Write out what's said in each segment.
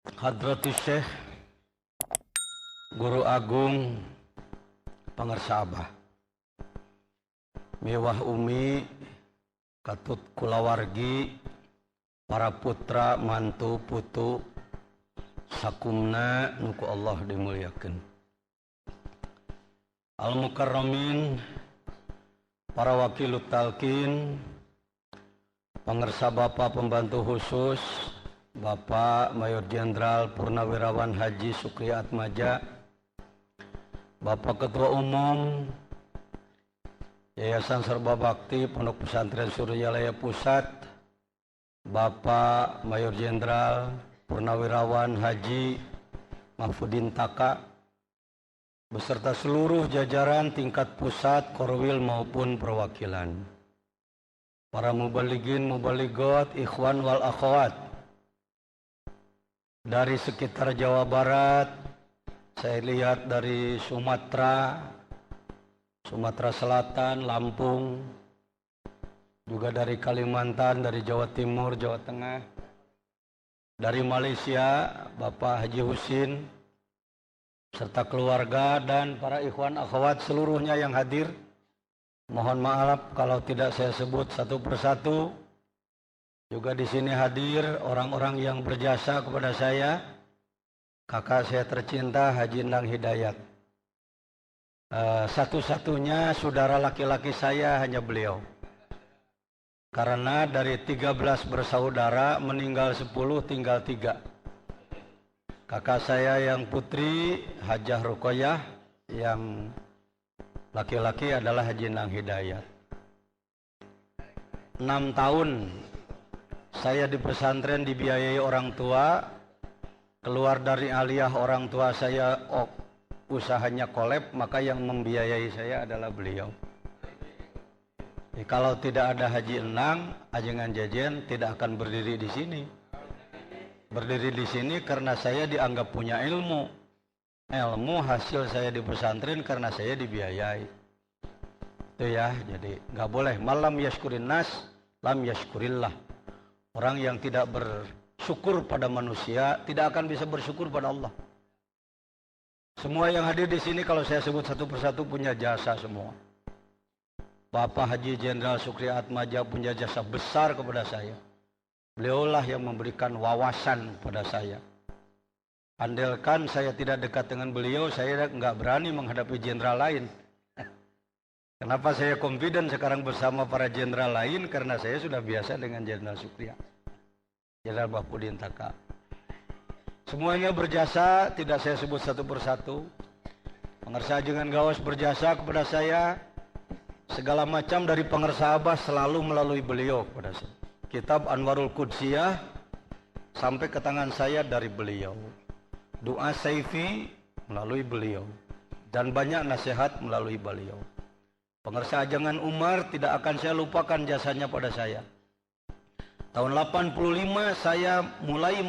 Hadratus Syekh Guru Agung Pangarsa Abah miwah umi katut kulawargi para putra mantu putu sakumna nuku Allah dimuliakeun. Al mukarramin para wakilut talqin, pangarsa Bapak pembantu khusus Bapak Mayor Jenderal Purnawirawan Haji Sukri Atmaja, Bapak Ketua Umum Yayasan Serba Bakti Pondok Pesantren Suryalaya Pusat, Bapak Mayor Jenderal Purnawirawan Haji Mahfudin Taka, beserta seluruh jajaran tingkat pusat, korwil maupun perwakilan, para mubalighin, mubaligot, ikhwan wal akhwat dari sekitar Jawa Barat, saya lihat dari Sumatera Selatan, Lampung, juga dari Kalimantan, dari Jawa Timur, Jawa Tengah, dari Malaysia, Bapak Haji Husin, serta keluarga dan para ikhwan akhwat seluruhnya yang hadir. Mohon maaf kalau tidak saya sebut satu persatu. Juga di sini hadir orang-orang yang berjasa kepada saya, kakak saya tercinta Haji Endang Hidayat. Satu-satunya saudara laki-laki saya hanya beliau. Karena dari 13 bersaudara meninggal 10, tinggal 3. Kakak saya yang putri Hajah Ruqayyah, yang laki-laki adalah Haji Endang Hidayat. 6 tahun saya di pesantren dibiayai orang tua, keluar dari aliyah orang tua saya usahanya kolab, maka yang membiayai saya adalah beliau. Kalau tidak ada Haji Endang, ajengan jajan tidak akan berdiri di sini. Berdiri di sini karena saya dianggap punya ilmu. Ilmu hasil saya di pesantren karena saya dibiayai. Itu ya, jadi nggak boleh malam yashkurin nas, lam yashkurillah. Orang yang tidak bersyukur pada manusia tidak akan bisa bersyukur pada Allah. Semua yang hadir di sini kalau saya sebut satu persatu punya jasa semua. Bapak Haji Jenderal Sukri Atmaja punya jasa besar kepada saya. Beliaulah yang memberikan wawasan pada saya. Andalkan saya tidak dekat dengan beliau, saya nggak berani menghadapi jenderal lain. Kenapa saya confident sekarang bersama para jenderal lain? Karena saya sudah biasa dengan Jenderal Sukri, Jenderal Mahfudin Taka. Semuanya berjasa, tidak saya sebut satu persatu. Pangarsa Ajengan Gawas berjasa kepada saya. Segala macam dari Pangarsa Abah selalu melalui beliau kepada saya. Kitab Anwarul Qudsiyah sampai ke tangan saya dari beliau. Doa Saifi melalui beliau. Dan banyak nasihat melalui beliau. Pangarsa Ajengan Umar tidak akan saya lupakan jasanya pada saya. Tahun 85 saya mulai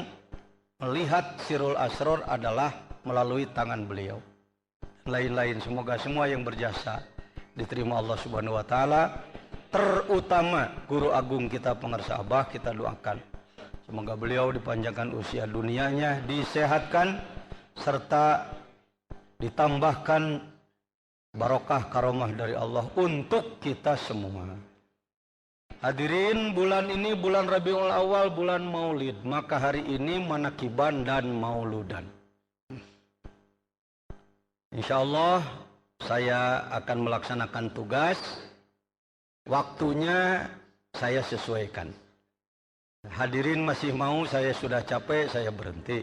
melihat Sirul Asror adalah melalui tangan beliau. Lain-lain, semoga semua yang berjasa diterima Allah Subhanahu wa taala. Terutama guru agung kita Pangarsa Abah, kita doakan semoga beliau dipanjangkan usia dunianya, disehatkan serta ditambahkan barokah karomah dari Allah untuk kita semua. Hadirin, bulan ini bulan Rabiul Awal, bulan Maulid, maka hari ini manakiban dan mauludan. Insya Allah saya akan melaksanakan tugas. Waktunya saya sesuaikan. Hadirin masih mau, saya sudah capek, saya berhenti.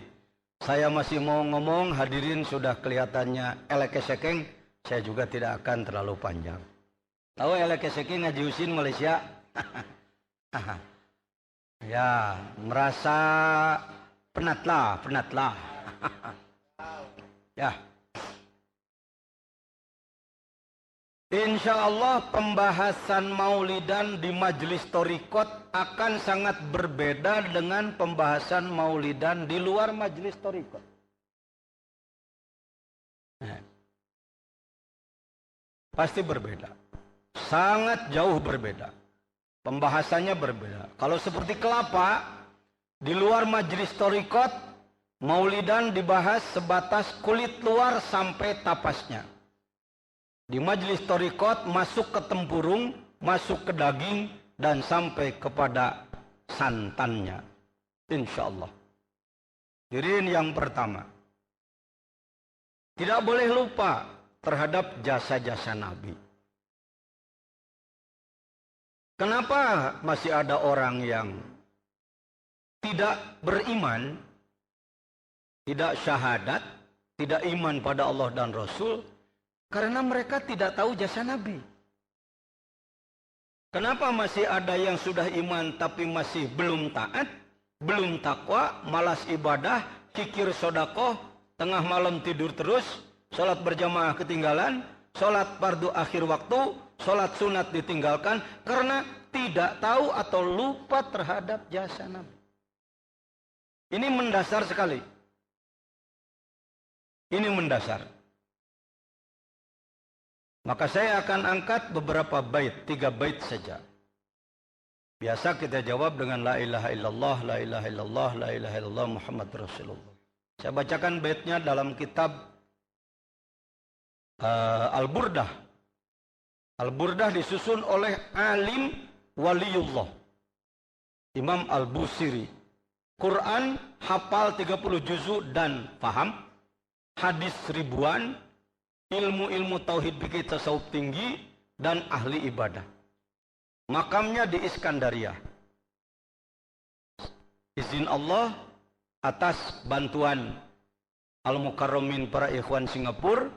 Saya masih mau ngomong, hadirin sudah kelihatannya elekesekeng, saya juga tidak akan terlalu panjang. Tahu elekesekeng Haji Husin Malaysia? Ya, merasa penatlah. Ya. Insya Allah pembahasan maulidan di Majelis Thoriqot akan sangat berbeda dengan pembahasan maulidan di luar Majelis Thoriqot. Pasti berbeda. Sangat jauh berbeda. Pembahasannya berbeda. Kalau seperti kelapa, di luar Majelis Thoriqot Maulidan dibahas sebatas kulit luar sampai tapasnya. Di majelis thariqat masuk ke tempurung, masuk ke daging, dan sampai kepada santannya. Insya Allah. Hadirin yang pertama. Tidak boleh lupa terhadap jasa-jasa Nabi. Kenapa masih ada orang yang tidak beriman, tidak syahadat, tidak iman pada Allah dan Rasul? Karena mereka tidak tahu jasa Nabi. Kenapa masih ada yang sudah iman tapi masih belum taat, belum takwa, malas ibadah, kikir sodakoh, tengah malam tidur terus, sholat berjamaah ketinggalan, sholat fardu akhir waktu, sholat sunat ditinggalkan karena tidak tahu atau lupa terhadap jasa Nabi. Ini mendasar sekali. Ini mendasar. Maka saya akan angkat beberapa bait, 3 bait saja. Biasa kita jawab dengan la ilaha illallah, la ilaha illallah, la ilaha illallah Muhammad Rasulullah. Saya bacakan baitnya dalam kitab Al-Burdah. Al-Burdah disusun oleh alim waliullah Imam Al-Busiri. Quran hafal 30 juzuk dan paham. Hadis ribuan. Ilmu-ilmu tauhid fikih tasawuf tinggi dan ahli ibadah. Makamnya di Iskandaria. Izin Allah atas bantuan Al-Mukarramin para ikhwan Singapura,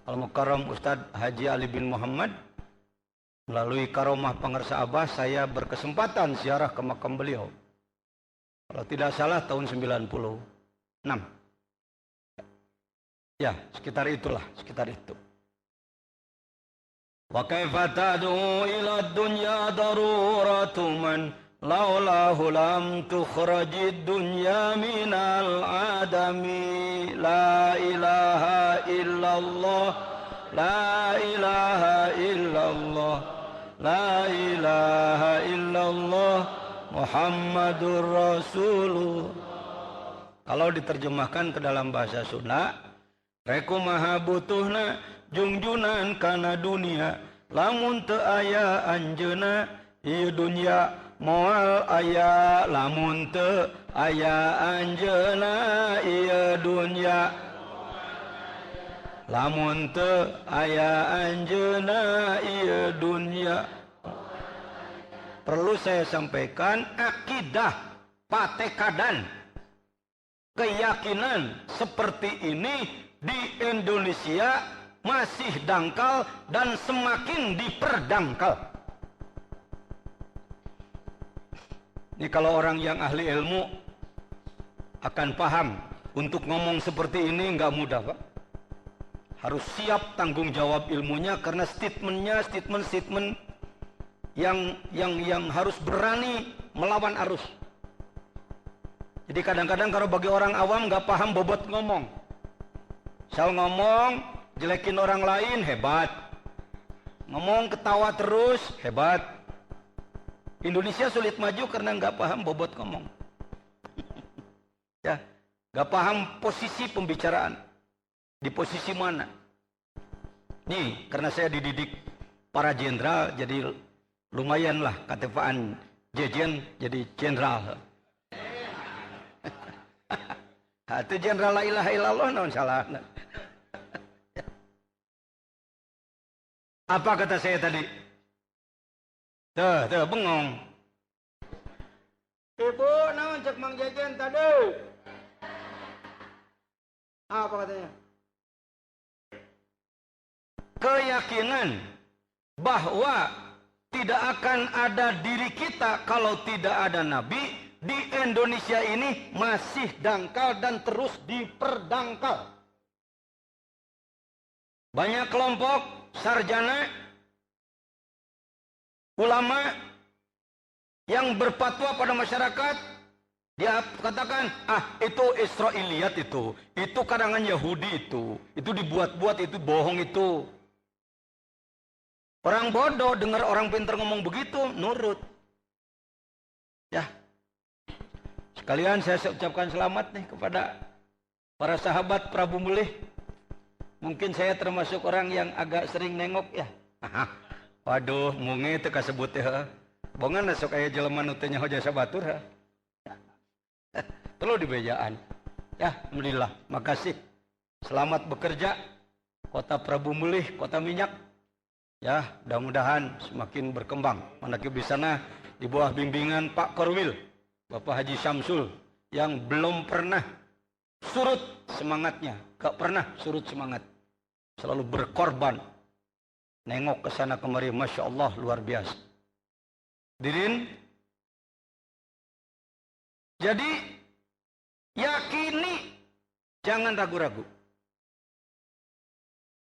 Al-Mukarram Ustadz Haji Ali bin Muhammad, melalui karomah pengersa Abah, saya berkesempatan ziarah ke makam beliau. Kalau tidak salah tahun 96. Ya, sekitar itulah, sekitar itu. Wa kaifa tad'u ila dunya daruratu man laulahu lam tukhrajid dunya minal adami. La ilaha illallah, la ilaha illallah, la ilaha illallah Muhammadur Rasulullah. Kalau diterjemahkan ke dalam bahasa Sunda, reku maha butuhna jungjunan kana dunia, lamun teu aya anjeuna ieu dunya moal aya, lamun teu aya anjeuna ieu dunya, lamun teu aya anjeuna ieu dunya. Perlu saya sampaikan, akidah patekadan keyakinan seperti ini di Indonesia masih dangkal dan semakin diperdangkal. Ini kalau orang yang ahli ilmu akan paham, untuk ngomong seperti ini nggak mudah, Pak. Harus siap tanggung jawab ilmunya karena statement yang harus berani melawan arus. Jadi kadang-kadang kalau bagi orang awam nggak paham bobot ngomong. Misal ngomong, jelekin orang lain, hebat. Ngomong ketawa terus, hebat. Indonesia sulit maju karena nggak paham bobot ngomong. Ya, nggak paham posisi pembicaraan. Di posisi mana. Nih, karena saya dididik para jenderal, jadi lumayanlah katefaan jejen jadi jenderal. Itu jenderal la ilaha illallah, naon salah. Apa kata saya tadi? Tuh, bengong. Ibu, naon cek Mang Jejen tadi? Apa katanya? Keyakinan bahwa tidak akan ada diri kita kalau tidak ada Nabi di Indonesia ini masih dangkal dan terus diperdangkal. Banyak kelompok sarjana, ulama yang berfatwa pada masyarakat, dia katakan, itu Israiliyat itu karangan Yahudi itu dibuat-buat, itu bohong itu. Orang bodoh dengar orang pintar ngomong begitu, nurut. Ya. Sekalian saya ucapkan selamat nih kepada Para sahabat Prabu Mulih, mungkin saya termasuk orang yang agak sering nengok ya. Waduh, mungi teu kasebut ya. Bongan sok aya jelema nu teu nyaho jasa batur ha. Perlu dibejaan. Ya, alhamdulillah. Makasih. Selamat bekerja. Kota Prabu Mulih, kota minyak. Ya, mudah-mudahan semakin berkembang. Manakib di sana di bawah bimbingan Pak Korwil, Bapak Haji Syamsul yang belum pernah surut semangatnya, gak pernah surut semangat. Selalu berkorban. Nengok ke sana kemari, Masya Allah, luar biasa. Dirin, jadi yakini, jangan ragu-ragu.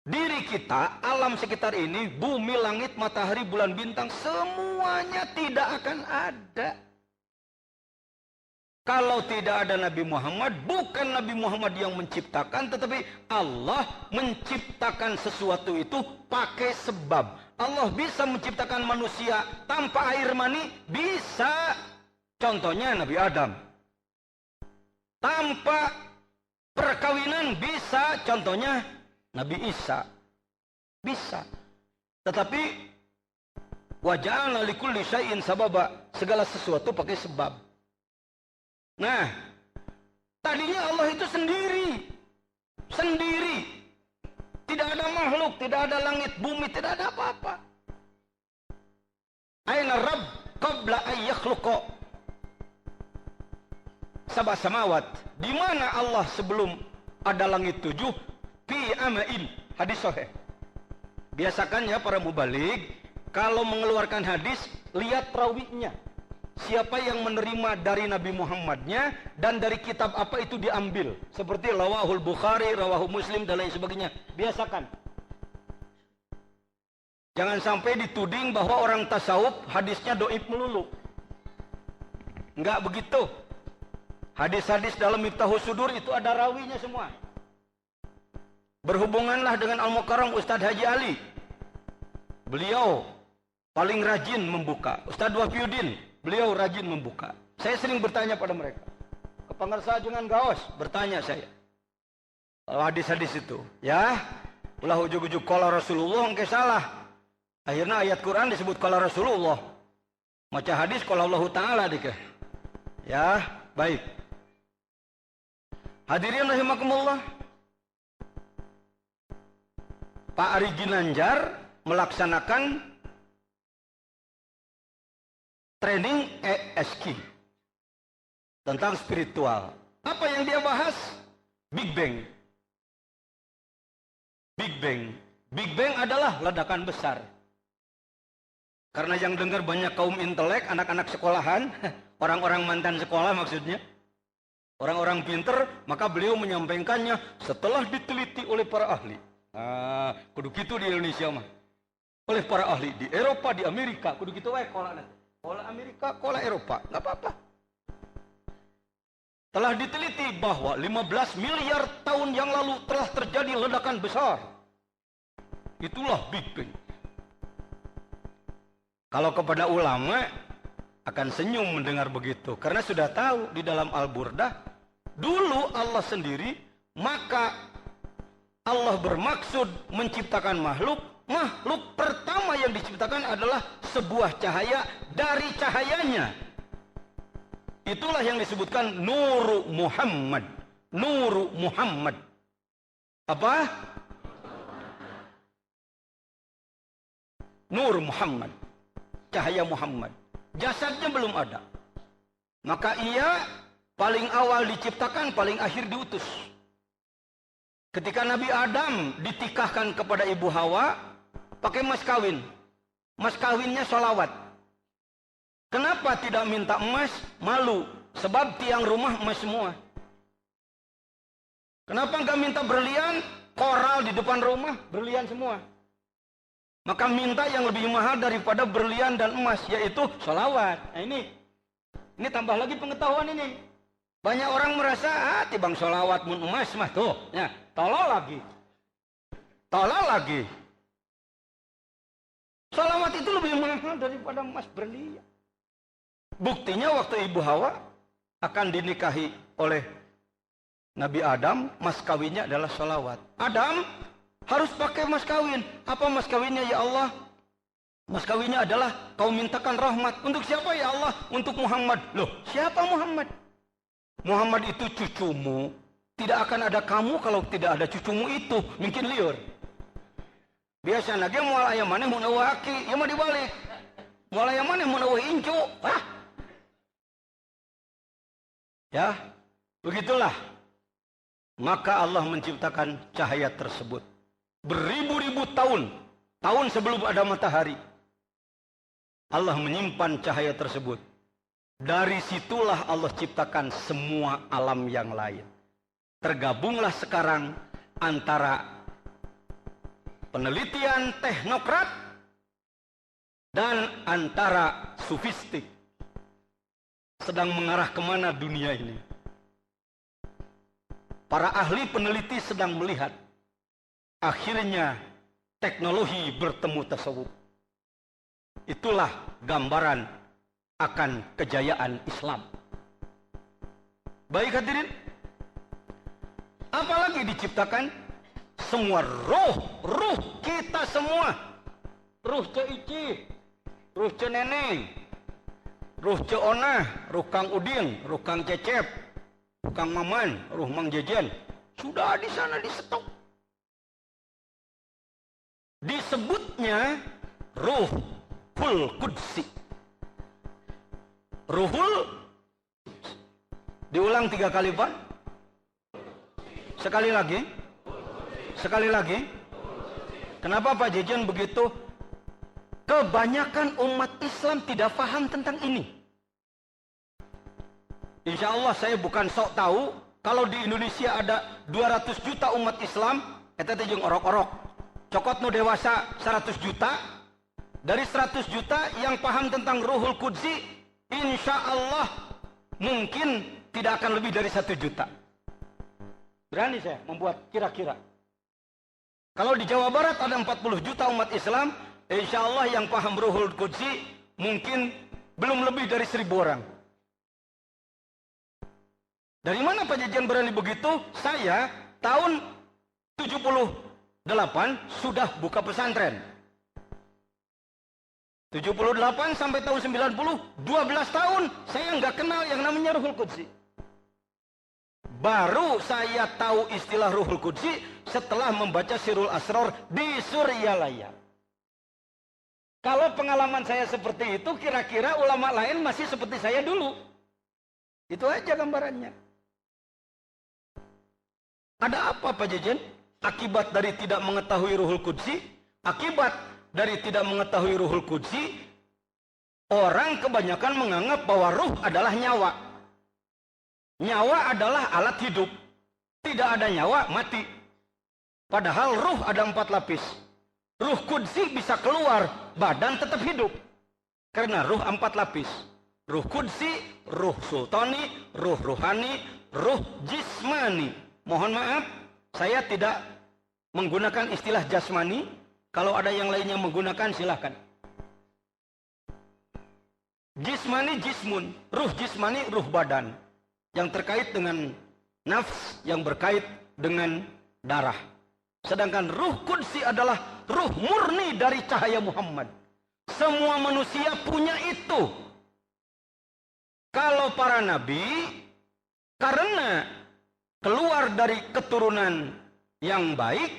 Diri kita, alam sekitar ini, bumi, langit, matahari, bulan, bintang, semuanya tidak akan ada. Kalau tidak ada Nabi Muhammad, bukan Nabi Muhammad yang menciptakan, tetapi Allah menciptakan sesuatu itu pakai sebab. Allah bisa menciptakan manusia tanpa air mani, bisa. Contohnya Nabi Adam. Tanpa perkawinan bisa, contohnya Nabi Isa. Bisa. Tetapi waja'alna likulli syai'in sababa, segala sesuatu pakai sebab. Nah, tadinya Allah itu sendiri. Sendiri. Tidak ada makhluk, tidak ada langit, bumi, tidak ada apa-apa. Aina Rabb qabla an yakhluqa sab'a samawat. Di mana Allah sebelum ada langit 7? Fi amain. Hadis sahih. Biasakan ya para mubalik, kalau mengeluarkan hadis, lihat perawinya. Siapa yang menerima dari Nabi Muhammadnya dan dari kitab apa itu diambil. Seperti Rawahul Bukhari, Rawahu Muslim dan lain sebagainya. Biasakan. Jangan sampai dituding bahwa orang tasawuf hadisnya doib melulu. Enggak begitu. Hadis-hadis dalam Miftahus Sudur itu ada rawinya semua. Berhubunganlah dengan Al-Mukarram Ustadz Haji Ali. Beliau paling rajin membuka. Ustadz Wafiuddin, beliau rajin membuka. Saya sering bertanya pada mereka. Kepangarsa dengan gaos, bertanya saya. Kalau hadis-hadis itu, ya, ulah ujug-ujug qala Rasulullah, engke salah. Akhirnya ayat Quran disebut qala Rasulullah. Maca hadis qala Allah Ta'ala dikeh. Ya, baik. Hadirin rahimakumullah. Pak Ari Ginanjar melaksanakan training ESQ tentang spiritual. Apa yang dia bahas? Big Bang. Big Bang. Big Bang adalah ledakan besar. Karena yang dengar banyak kaum intelek, anak-anak sekolahan, orang-orang mantan sekolah maksudnya, orang-orang pinter, maka beliau menyampaikannya setelah diteliti oleh para ahli. Nah, kudu gitu di Indonesia mah. Oleh para ahli di Eropa, di Amerika, kudu gitu wae kola nanti. Kola Amerika, kola Eropa, nggak apa-apa. Telah diteliti bahwa 15 miliar tahun yang lalu telah terjadi ledakan besar. Itulah Big Bang. Kalau kepada ulama akan senyum mendengar begitu, karena sudah tahu di dalam Al-Burdah dulu Allah sendiri, maka Allah bermaksud menciptakan makhluk. Makhluk pertama yang diciptakan adalah sebuah cahaya, dari cahayanya itulah yang disebutkan Nuru Muhammad. Nuru Muhammad. Apa? Nur Muhammad. Cahaya Muhammad. Jasadnya belum ada. Maka ia paling awal diciptakan, paling akhir diutus. Ketika Nabi Adam ditikahkan kepada Ibu Hawa, pakai mas kawin. Mas kawinnya sholawat. Kenapa tidak minta emas? Malu. Sebab tiang rumah emas semua. Kenapa nggak minta berlian? Koral di depan rumah, berlian semua. Maka minta yang lebih mahal daripada berlian dan emas, yaitu sholawat. Nah ini tambah lagi pengetahuan ini. Banyak orang merasa, tibang sholawat mun emas mah tuh. Ya, tolol lagi. Tolol lagi. Sholawat itu lebih mahal daripada emas berlian. Buktinya waktu Ibu Hawa akan dinikahi oleh Nabi Adam mas kawinnya adalah sholawat. Adam harus pakai mas kawin. Apa mas kawinnya ya Allah? Mas kawinnya adalah kau mintakan rahmat. Untuk siapa ya Allah? Untuk Muhammad. Loh, siapa Muhammad? Muhammad itu cucumu. Tidak akan ada kamu kalau tidak ada cucumu itu. Mungkin liur. Biasa lagi mau ayam mana mau nawaki, ya mau dibalik. Mau ayam mana mau nawa incu. Hah? Ya, begitulah. Maka Allah menciptakan cahaya tersebut. Beribu-ribu tahun sebelum ada matahari. Allah menyimpan cahaya tersebut. Dari situlah Allah ciptakan semua alam yang lain. Tergabunglah sekarang antara penelitian teknokrat dan antara sufistik. Sedang mengarah kemana dunia ini? Para ahli peneliti sedang melihat akhirnya teknologi bertemu tasawuf. Itulah gambaran akan kejayaan Islam. Baik hadirin, apalagi diciptakan semua ruh kita semua. Ruh ce Ici, ruh ce Neneng, ruh ce Onah, ruh Kang Udin, ruh Kang Cecep, ruh Kang Maman, ruh Mang Jejen. Sudah di sana disetok. Disebutnya Ruhul Qudsi. Ruhul, diulang 3 kali Pak. Sekali lagi. Sekali lagi. Kenapa Pak Jejen begitu? Kebanyakan umat Islam tidak paham tentang ini. Insya Allah saya bukan sok tahu. Kalau di Indonesia ada 200 juta umat Islam, eta teh jeung orok-orok. Cokot nu dewasa 100 juta. Dari 100 juta yang paham tentang Ruhul Qudsi, insya Allah mungkin tidak akan lebih dari 1 juta. Berani saya membuat kira-kira. Kalau di Jawa Barat ada 40 juta umat Islam, insya Allah yang paham Ruhul Qudsi mungkin belum lebih dari 1000 orang. Dari mana Pak Jejen berani begitu? Saya tahun 78 sudah buka pesantren. 78 sampai tahun 90, 12 tahun saya nggak kenal yang namanya Ruhul Qudsi. Baru saya tahu istilah Ruhul Qudsi setelah membaca Sirul Asror di Suryalaya. Kalau pengalaman saya seperti itu, kira-kira ulama lain masih seperti saya dulu. Itu aja gambarannya. Ada apa Pak Jejen? Akibat dari tidak mengetahui Ruhul Qudsi, akibat dari tidak mengetahui Ruhul Qudsi, orang kebanyakan menganggap bahwa ruh adalah nyawa. Nyawa adalah alat hidup. Tidak ada nyawa, mati. Padahal ruh ada 4 lapis. Ruh Qudsi bisa keluar, badan tetap hidup. Karena ruh 4 lapis. Ruh Qudsi, ruh sultani, ruh ruhani, ruh jismani. Mohon maaf, saya tidak menggunakan istilah jasmani. Kalau ada yang lainnya menggunakan, silahkan. Jismani, jismun. Ruh jismani, ruh badan. Yang terkait dengan nafs, yang berkait dengan darah. Sedangkan ruh Qudsi adalah ruh murni dari cahaya Muhammad. Semua manusia punya itu. Kalau para nabi, karena keluar dari keturunan yang baik,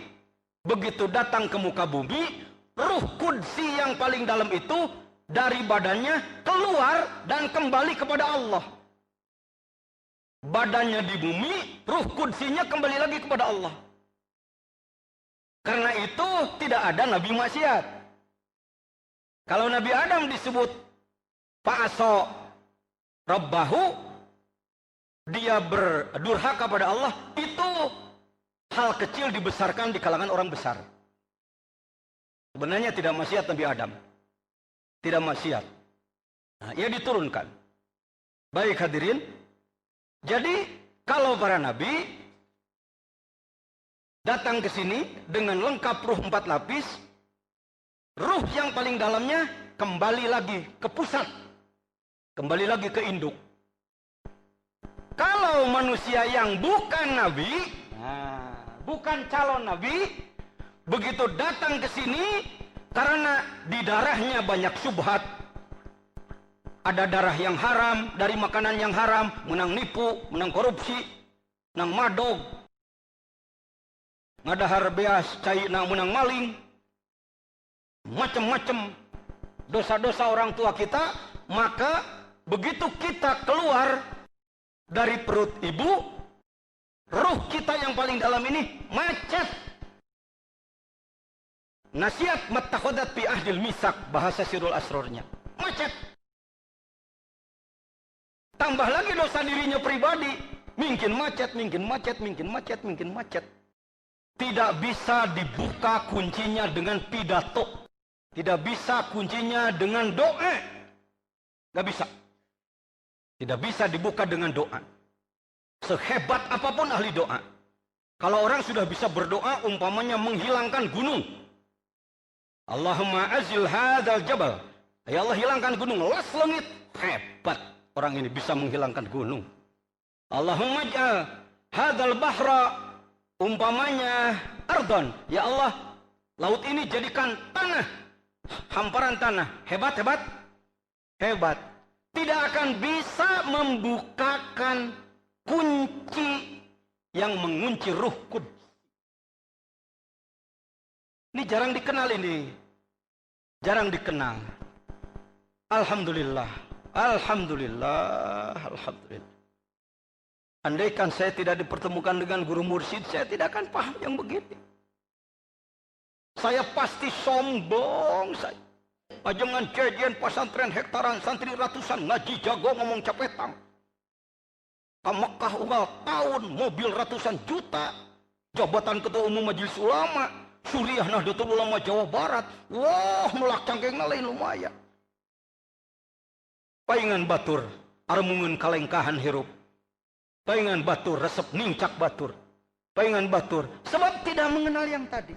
begitu datang ke muka bumi, ruh Qudsi yang paling dalam itu dari badannya keluar dan kembali kepada Allah. Badannya di bumi, ruh Qudsinya kembali lagi kepada Allah. Karena itu tidak ada nabi maksiat. Kalau Nabi Adam disebut fa'asa rabbahu, dia berdurhaka pada Allah, itu hal kecil dibesarkan di kalangan orang besar. Sebenarnya tidak maksiat Nabi Adam. Tidak maksiat. Nah, ia diturunkan. Baik hadirin. Jadi kalau para nabi datang ke sini dengan lengkap ruh 4 lapis, ruh yang paling dalamnya kembali lagi ke pusat. Kembali lagi ke induk. Kalau manusia yang bukan nabi, bukan calon nabi, begitu datang ke sini karena di darahnya banyak syubhat, ada darah yang haram dari makanan yang haram, menang nipu, menang korupsi, menang madog, ngadahar beas, cai menang maling, macam-macam dosa-dosa orang tua kita. Maka begitu kita keluar dari perut ibu, ruh kita yang paling dalam ini macet. Nasihat matakhodat fi ahdil misak, bahasa Sirul Asrornya, macet. Tambah lagi dosa dirinya pribadi, mungkin macet, mungkin macet, mungkin macet, mungkin macet. Tidak bisa dibuka kuncinya dengan pidato, tidak bisa kuncinya dengan doa, nggak bisa. Tidak bisa dibuka dengan doa. Sehebat apapun ahli doa, kalau orang sudah bisa berdoa, umpamanya menghilangkan gunung, Allahumma azil hadzal jabal, ya Allah hilangkan gunung, las langit, hebat orang ini bisa menghilangkan gunung. Allahumma ja'al hadzal bahra, umpamanya ardon, ya Allah laut ini jadikan tanah, hamparan tanah, hebat, hebat, hebat. Tidak akan bisa membukakan kunci yang mengunci ruh kudus. Ini jarang dikenal ini. Jarang dikenal. Alhamdulillah. Alhamdulillah. Alhamdulillah. Andaikan saya tidak dipertemukan dengan guru mursyid, saya tidak akan paham yang begini. Saya pasti sombong saya. Ajengan jajan pesantren hektaran, santri ratusan, ngaji jago ngomong capetang. Ke Mekah unggal tahun, mobil ratusan juta, jabatan ketua umum majelis ulama, Suriah Nahdlatul Ulama Jawa Barat. Wah, melak cangkengna lain lumayan. Paingan batur, armungun kalengkahan hirup. Paingan batur, resep nincak batur. Paingan batur, sebab tidak mengenal yang tadi.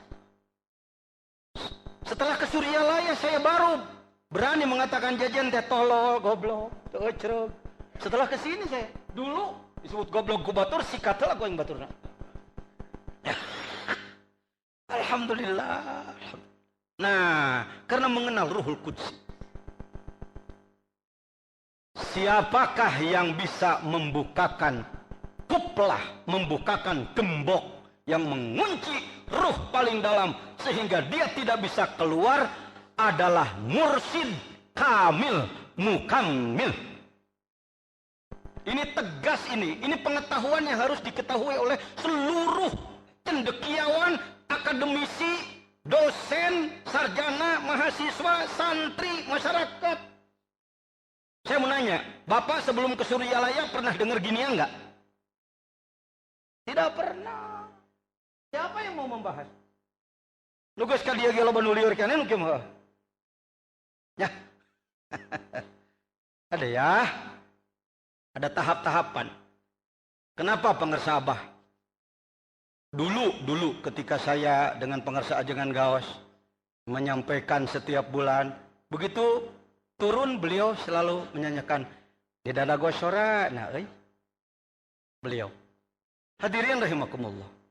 Setelah ke Suryalaya saya baru berani mengatakan jajan teh tolol, goblok, teucreug. Setelah ke sini saya dulu disebut goblok ku batur, sikat heula ku yang baturna. Alhamdulillah. Nah, karena mengenal Ruhul Quds. Siapakah yang bisa membukakan kuplah, membukakan gembok yang mengunci ruh paling dalam sehingga dia tidak bisa keluar, adalah mursyid kamil mukammil. Ini tegas ini pengetahuan yang harus diketahui oleh seluruh cendekiawan, akademisi, dosen, sarjana, mahasiswa, santri, masyarakat. Saya mau nanya, Bapak sebelum ke Suryalaya pernah dengar ginian enggak? Tidak pernah. Siapa yang mau membahas? Nugas ka dia gelo banuliur kana nu kieu mah. Ya. Ada ya. Ada tahap-tahapan. Kenapa pengersa Abah? Dulu ketika saya dengan pengersa Ajengan Gaos menyampaikan setiap bulan, begitu turun beliau selalu menyanyikan di dada gosora, nah beliau. Hadirin rahimakumullah.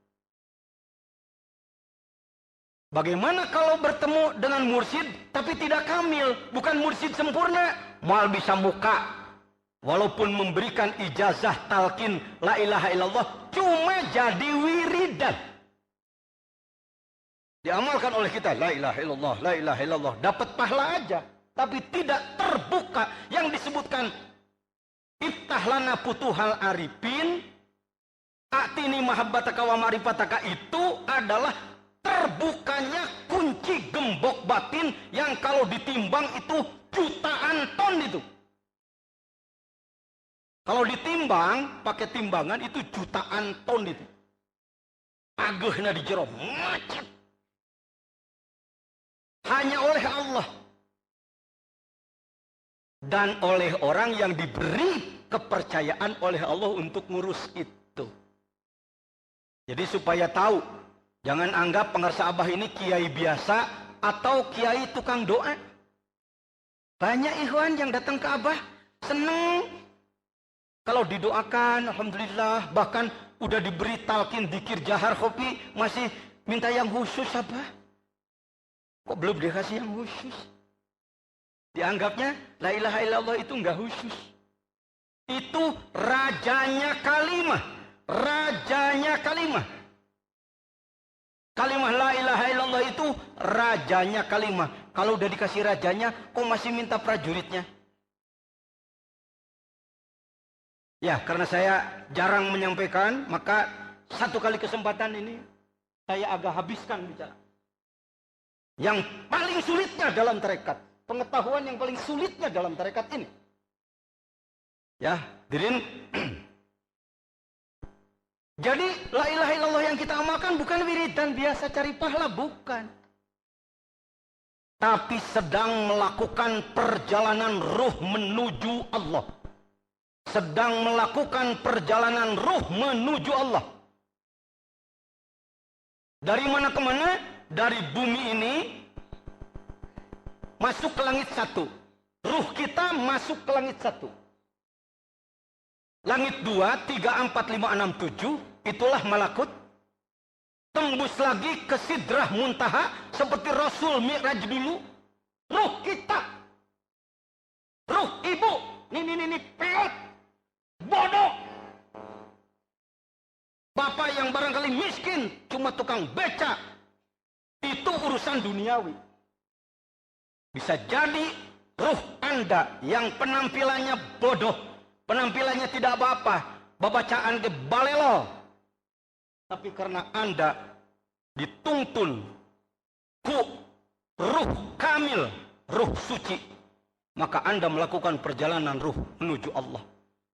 Bagaimana kalau bertemu dengan mursyid tapi tidak kamil, bukan mursyid sempurna, mal bisa muka walaupun memberikan ijazah talqin la ilaha illallah cuma jadi wiridan. Diamalkan oleh kita la ilaha illallah, la ilaha illallah, dapat pahala aja, tapi tidak terbuka yang disebutkan iftah lana futuhal arifin atini mahabbataka wa ma'rifataka, itu adalah terbukanya kunci gembok batin yang kalau ditimbang itu jutaan ton itu. Kalau ditimbang pakai timbangan itu jutaan ton itu. Agehna di jero macet. Hanya oleh Allah dan oleh orang yang diberi kepercayaan oleh Allah untuk ngurus itu. Jadi supaya tahu, jangan anggap pengersa Abah ini kiai biasa atau kiai tukang doa. Banyak ikhwan yang datang ke Abah seneng Kalau didoakan, alhamdulillah, bahkan udah diberi talqin dzikir jahar kopi, masih minta yang khusus apa? Kok belum dikasih yang khusus? Dianggapnya la ilaha illallah itu enggak khusus. Itu rajanya kalimah. Rajanya kalimah. Kalimah la ilaha illallah itu rajanya kalimah. Kalau udah dikasih rajanya, kok masih minta prajuritnya? Ya, karena saya jarang menyampaikan, maka satu kali kesempatan ini saya agak habiskan bicara. Yang paling sulitnya dalam tarekat, pengetahuan yang paling sulitnya dalam tarekat ini. Ya, hadirin. Jadi la ilaha illallah yang kita amalkan bukan wiridan biasa cari pahala, bukan. Tapi sedang melakukan perjalanan ruh menuju Allah. Sedang melakukan perjalanan ruh menuju Allah. Dari mana ke mana? Dari bumi ini masuk ke langit satu. Ruh kita masuk ke langit satu. Langit 2, 3, 4, 5, 6, 7, itulah malakut. Tembus lagi ke Sidrah Muntaha seperti Rasul Mi'raj dulu. Ruh kita. Ruh ibu. Ini peot. Bodoh. Bapak yang barangkali miskin, cuma tukang beca. Itu urusan duniawi. Bisa jadi ruh Anda yang penampilannya bodoh. Penampilannya tidak apa-apa. Babacaan ke balelo. Tapi karena Anda dituntun ku ruh kamil, ruh suci, maka Anda melakukan perjalanan ruh menuju Allah.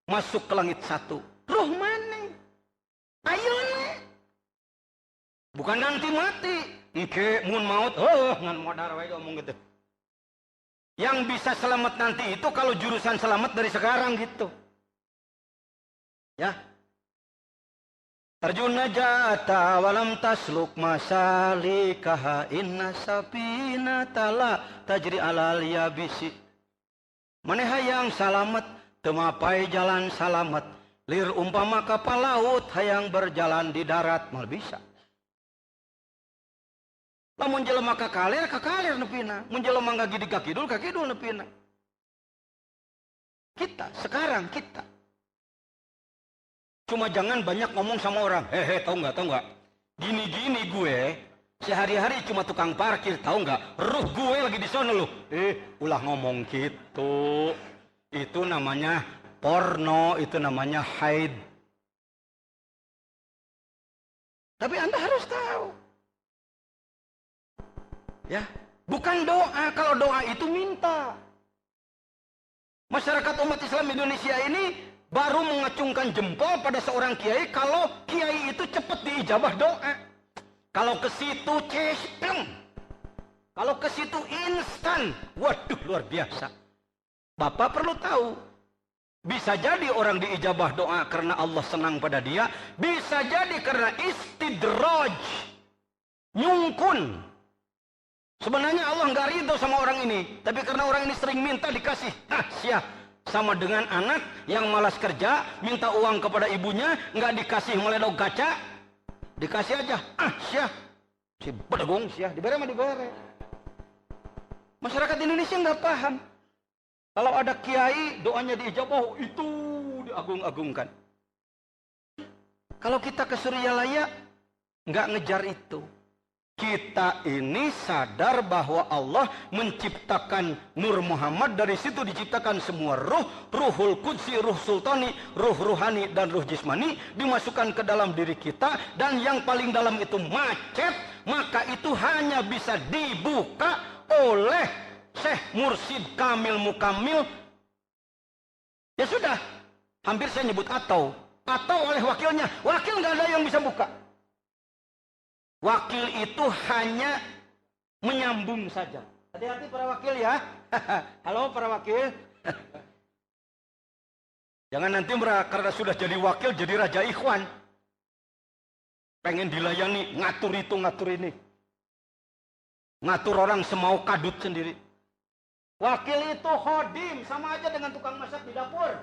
Masuk ke langit satu. Ruh mana? Ayo nih. Bukan nanti mati. Ike mun maut. Ngan modar wae ngomong gitu. Yang bisa selamat nanti itu kalau jurusan selamat dari sekarang gitu. Ya. Tarjun najata walam tasluk masalikaha inna sapina tala tajri alal yabisi. Maneh hayang salamet temapai jalan salamet. Lir umpama kapal laut hayang berjalan di darat mal bisa. Lamun jelema kakalir nepina. Mun jelema ngagidi kakidul nepina. Kita sekarang kita. Cuma jangan banyak ngomong sama orang. Tahu nggak? Gini gue sehari-hari cuma tukang parkir, tahu nggak? Ruh gue lagi di sana loh. Ulah ngomong gitu. Itu namanya porno, itu namanya haid. Tapi Anda harus tahu. Ya, bukan doa. Kalau doa itu minta. Masyarakat umat Islam Indonesia ini baru mengacungkan jempol pada seorang kiai kalau kiai itu cepat diijabah doa. Kalau ke situ cespleng. Kalau ke situ instan. Waduh, luar biasa. Bapak perlu tahu. Bisa jadi orang diijabah doa karena Allah senang pada dia. Bisa jadi karena istidraj. Nyungkun. Sebenarnya Allah nggak ridho sama orang ini. Tapi karena orang ini sering minta dikasih. Siap. Sama dengan anak yang malas kerja, minta uang kepada ibunya, nggak dikasih meledok kaca, dikasih aja. Syah, si bedegong syah, dibere mah dibere. Masyarakat Indonesia nggak paham. Kalau ada kiai, doanya diijabah, itu diagung-agungkan. Kalau kita ke Suryalaya, nggak ngejar itu. Kita ini sadar bahwa Allah menciptakan Nur Muhammad, dari situ diciptakan semua ruh, ruhul qudsi, ruh sultani, ruh ruhani, dan ruh jismani dimasukkan ke dalam diri kita, dan yang paling dalam itu macet, maka itu hanya bisa dibuka oleh Syekh Mursyid Kamil Mukamil. Ya sudah, hampir saya nyebut atau oleh wakilnya. Wakil nggak ada yang bisa buka. Wakil itu hanya menyambung saja. Hati-hati para wakil ya. Halo para wakil. Jangan nanti karena sudah jadi wakil jadi raja ikhwan. Pengen dilayani, ngatur itu, ngatur ini. Ngatur orang semau kadut sendiri. Wakil itu khodim, sama aja dengan tukang masak di dapur.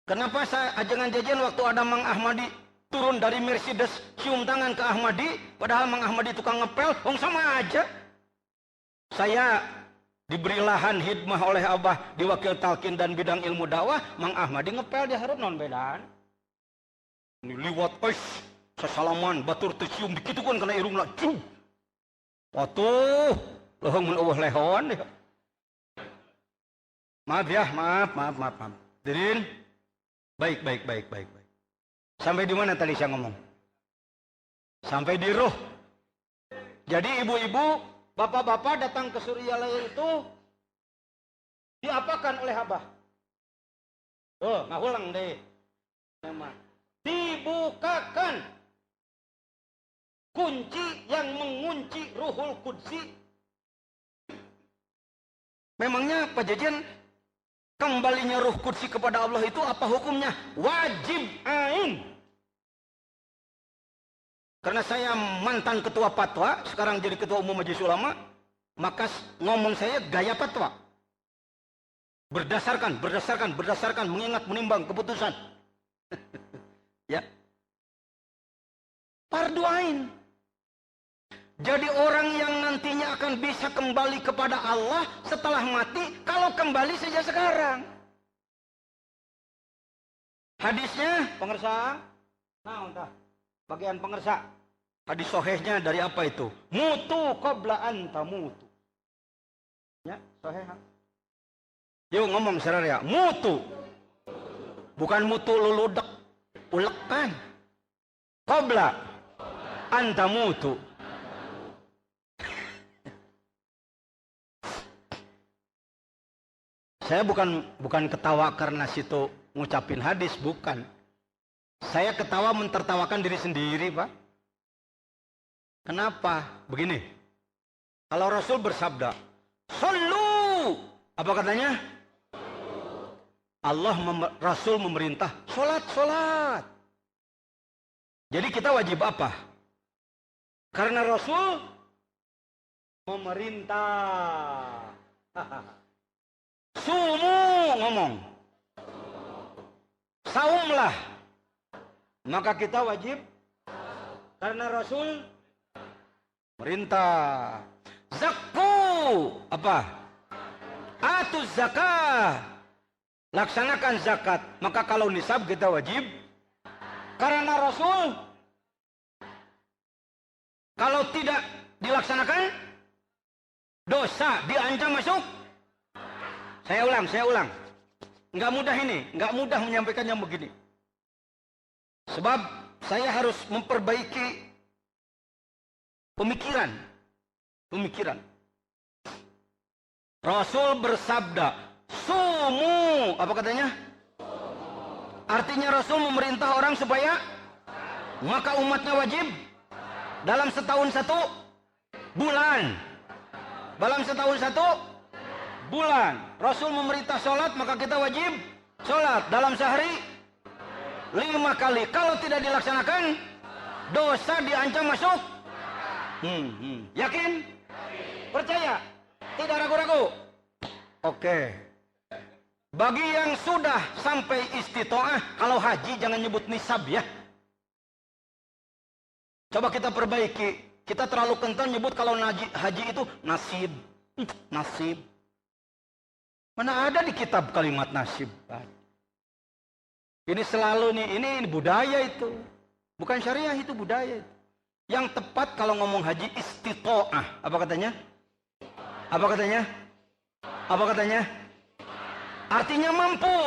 Kenapa saya ajangan jajan waktu ada Mang Ahmadi turun dari Mercedes cium tangan ke Ahmadi, padahal Mang Ahmadi tukang ngepel, sama aja. Saya diberi lahan hidmah oleh Abah di wakil talkin dan bidang ilmu dakwah, Mang Ahmadi ngepel di hareup non bedaan. Ini liwat sasalaman batur teu cium dikitukeun kana irungna. Atuh, leuheung mun eueuh lehon ya. Maaf ya, maaf. Dirin. Baik. Sampai di mana tadi saya ngomong? Sampai di ruh. Jadi ibu-ibu, bapak-bapak datang ke Suryalaya itu diapakan oleh Abah? Oh, ngahulang deh. Memang. Dibukakan kunci yang mengunci Ruhul Qudsi. Memangnya Pak Jajan, kembalinya Ruh Qudsi kepada Allah itu apa hukumnya? Wajib ain. Karena saya mantan ketua fatwa, sekarang jadi ketua umum Majelis Ulama, maka ngomong saya gaya fatwa. Berdasarkan, mengingat, menimbang keputusan. Ya. Fardu ain. Jadi orang yang nantinya akan bisa kembali kepada Allah setelah mati, kalau kembali sejak sekarang. Hadisnya, pengersa. Nah, entah. Bagian pengersa. Hadis sohehnya dari apa itu? Mutu qabla anta mutu. Ya, soheh. Yuk ngomong seraya. Mutu. Bukan mutu luludek. Ulekan. Qabla anta mutu. Saya bukan ketawa karena situ ngucapin hadis, bukan. Saya ketawa mentertawakan diri sendiri, Pak. Kenapa? Begini. Kalau Rasul bersabda, "Shollu." Apa katanya? Rasul memerintah, sholat. Jadi kita wajib apa? Karena Rasul memerintah. Sumu ngomong. Saumlah. Maka kita wajib karena Rasul merintah. Zakku apa? Atuz zakah. Laksanakan zakat. Maka kalau nisab kita wajib karena Rasul. Kalau tidak dilaksanakan dosa, diancam masuk. Saya ulang. Nggak mudah ini, nggak mudah menyampaikannya begini. Sebab saya harus memperbaiki pemikiran. Rasul bersabda, sumu. Apa katanya? Artinya Rasul memerintah orang supaya maka umatnya wajib dalam setahun satu bulan. Rasul memerintah sholat, maka kita wajib sholat dalam sehari 5 kali. Kalau tidak dilaksanakan, dosa diancam masuk. Yakin? Percaya? Tidak ragu-ragu? Oke. Bagi yang sudah sampai istitoah, kalau haji jangan nyebut nisab ya. Coba kita perbaiki. Kita terlalu kental nyebut kalau haji itu nasib. Mana ada di kitab kalimat nasib? Ini selalu nih, ini budaya itu. Bukan syariah, itu budaya itu. Yang tepat kalau ngomong haji istitoah. Apa katanya? Artinya mampu.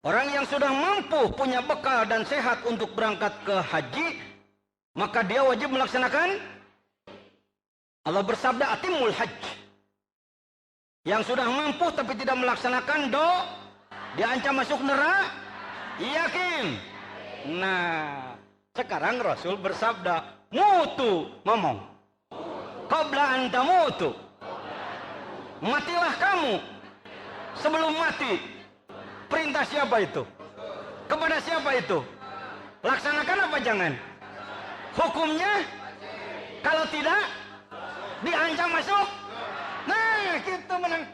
Orang yang sudah mampu, punya bekal dan sehat untuk berangkat ke haji, maka dia wajib melaksanakan. Allah bersabda, atimul hajj. Yang sudah mampu tapi tidak melaksanakan diancam masuk neraka. Yakin? Nah, sekarang Rasul bersabda, mutu, ngomong. Qabla anta mutu. Matilah kamu sebelum mati. Perintah siapa itu? Kepada siapa itu? Laksanakan apa jangan? Hukumnya kalau tidak diancam masuk. Nah, kita menang.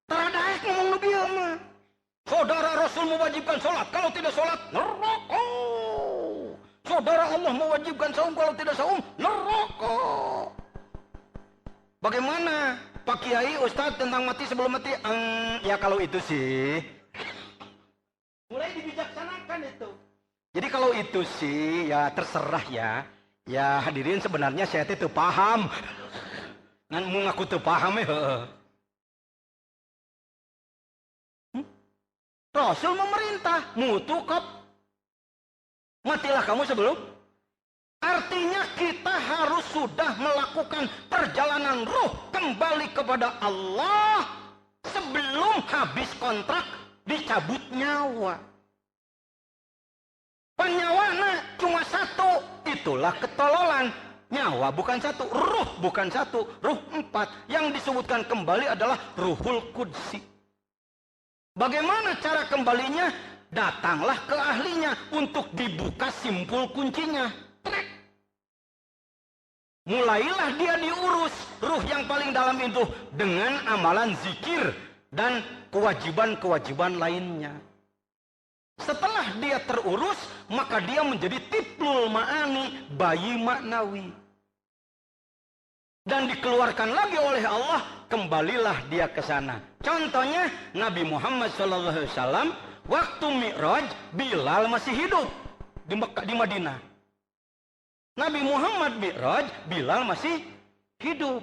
Teradaik ngomong lebih mah. Saudara Rasul mewajibkan sholat, kalau tidak sholat, neraka. Saudara Allah mewajibkan saum, kalau tidak saum, neraka. Bagaimana Pak Kiai, Ustadz tentang mati sebelum mati? Ya kalau itu sih, mulai dibijaksanakan itu. Jadi kalau itu sih, ya terserah ya. Ya hadirin sebenarnya saya itu paham. Ngan mau ngaku tuh paham ya. Rasul memerintah, mutu kop. Matilah kamu sebelum. Artinya kita harus sudah melakukan perjalanan ruh kembali kepada Allah sebelum habis kontrak dicabut nyawa. Penyawana cuma satu, itulah ketololan. Nyawa bukan satu, ruh bukan satu, ruh 4. Yang disebutkan kembali adalah Ruhul Qudsi. Bagaimana cara kembalinya? Datanglah ke ahlinya untuk dibuka simpul kuncinya. Mulailah dia diurus ruh yang paling dalam itu dengan amalan zikir dan kewajiban-kewajiban lainnya. Setelah dia terurus, maka dia menjadi tiplul ma'ani, bayi maknawi. Dan dikeluarkan lagi oleh Allah, kembalilah dia ke sana. Contohnya Nabi Muhammad SAW waktu Mi'raj, Bilal masih hidup di Madinah. Nabi Muhammad Mi'raj, Bilal masih hidup.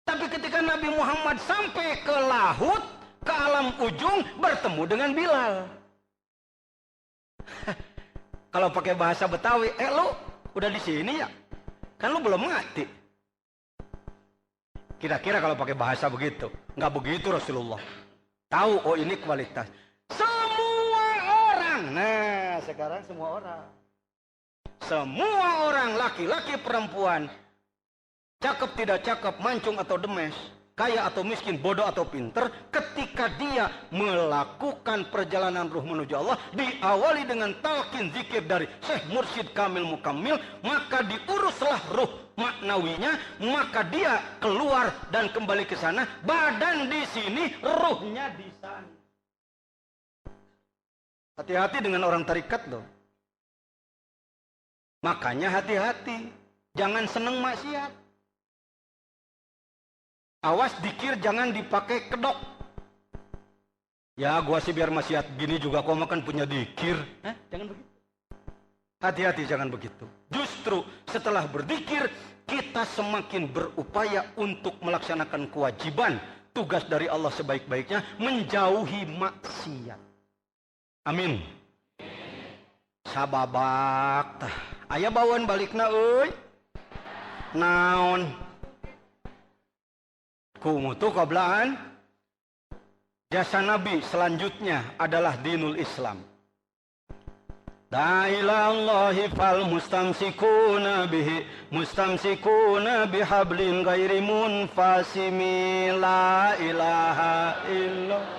Tapi ketika Nabi Muhammad sampai ke laut, ke alam ujung, bertemu dengan Bilal. Kalau pakai bahasa Betawi, lu udah di sini ya? Kan lu belum mati. Kira-kira kalau pakai bahasa begitu. Nggak begitu Rasulullah. Tahu, oh ini kualitas. Semua orang. Nah, sekarang semua orang. Semua orang, laki-laki, perempuan. Cakep, tidak cakep, mancung atau demes. Kaya atau miskin, bodoh atau pinter. Ketika dia melakukan perjalanan ruh menuju Allah. Diawali dengan talqin zikir dari Syekh Mursyid Kamil Mukammil. Maka diuruslah ruh maknawinya, maka dia keluar dan kembali ke sana. Badan di sini, ruhnya di sana. Hati-hati dengan orang tarikat loh. Makanya hati-hati, jangan seneng maksiat. Awas dikir jangan dipakai kedok. Ya gua sih biar maksiat gini juga kau makan punya dikir. Jangan begitu. Hati-hati jangan begitu. Justru setelah berzikir kita semakin berupaya untuk melaksanakan kewajiban tugas dari Allah sebaik-baiknya, menjauhi maksiat. Amin. Sababak tah. Aya bawaan balikna euy. Naon? Kumutu qablaan. Jasa Nabi selanjutnya adalah dinul Islam. Da'ilallahi fal mustamsikuna bihablin ghairi munfasimi la ilaha illallah.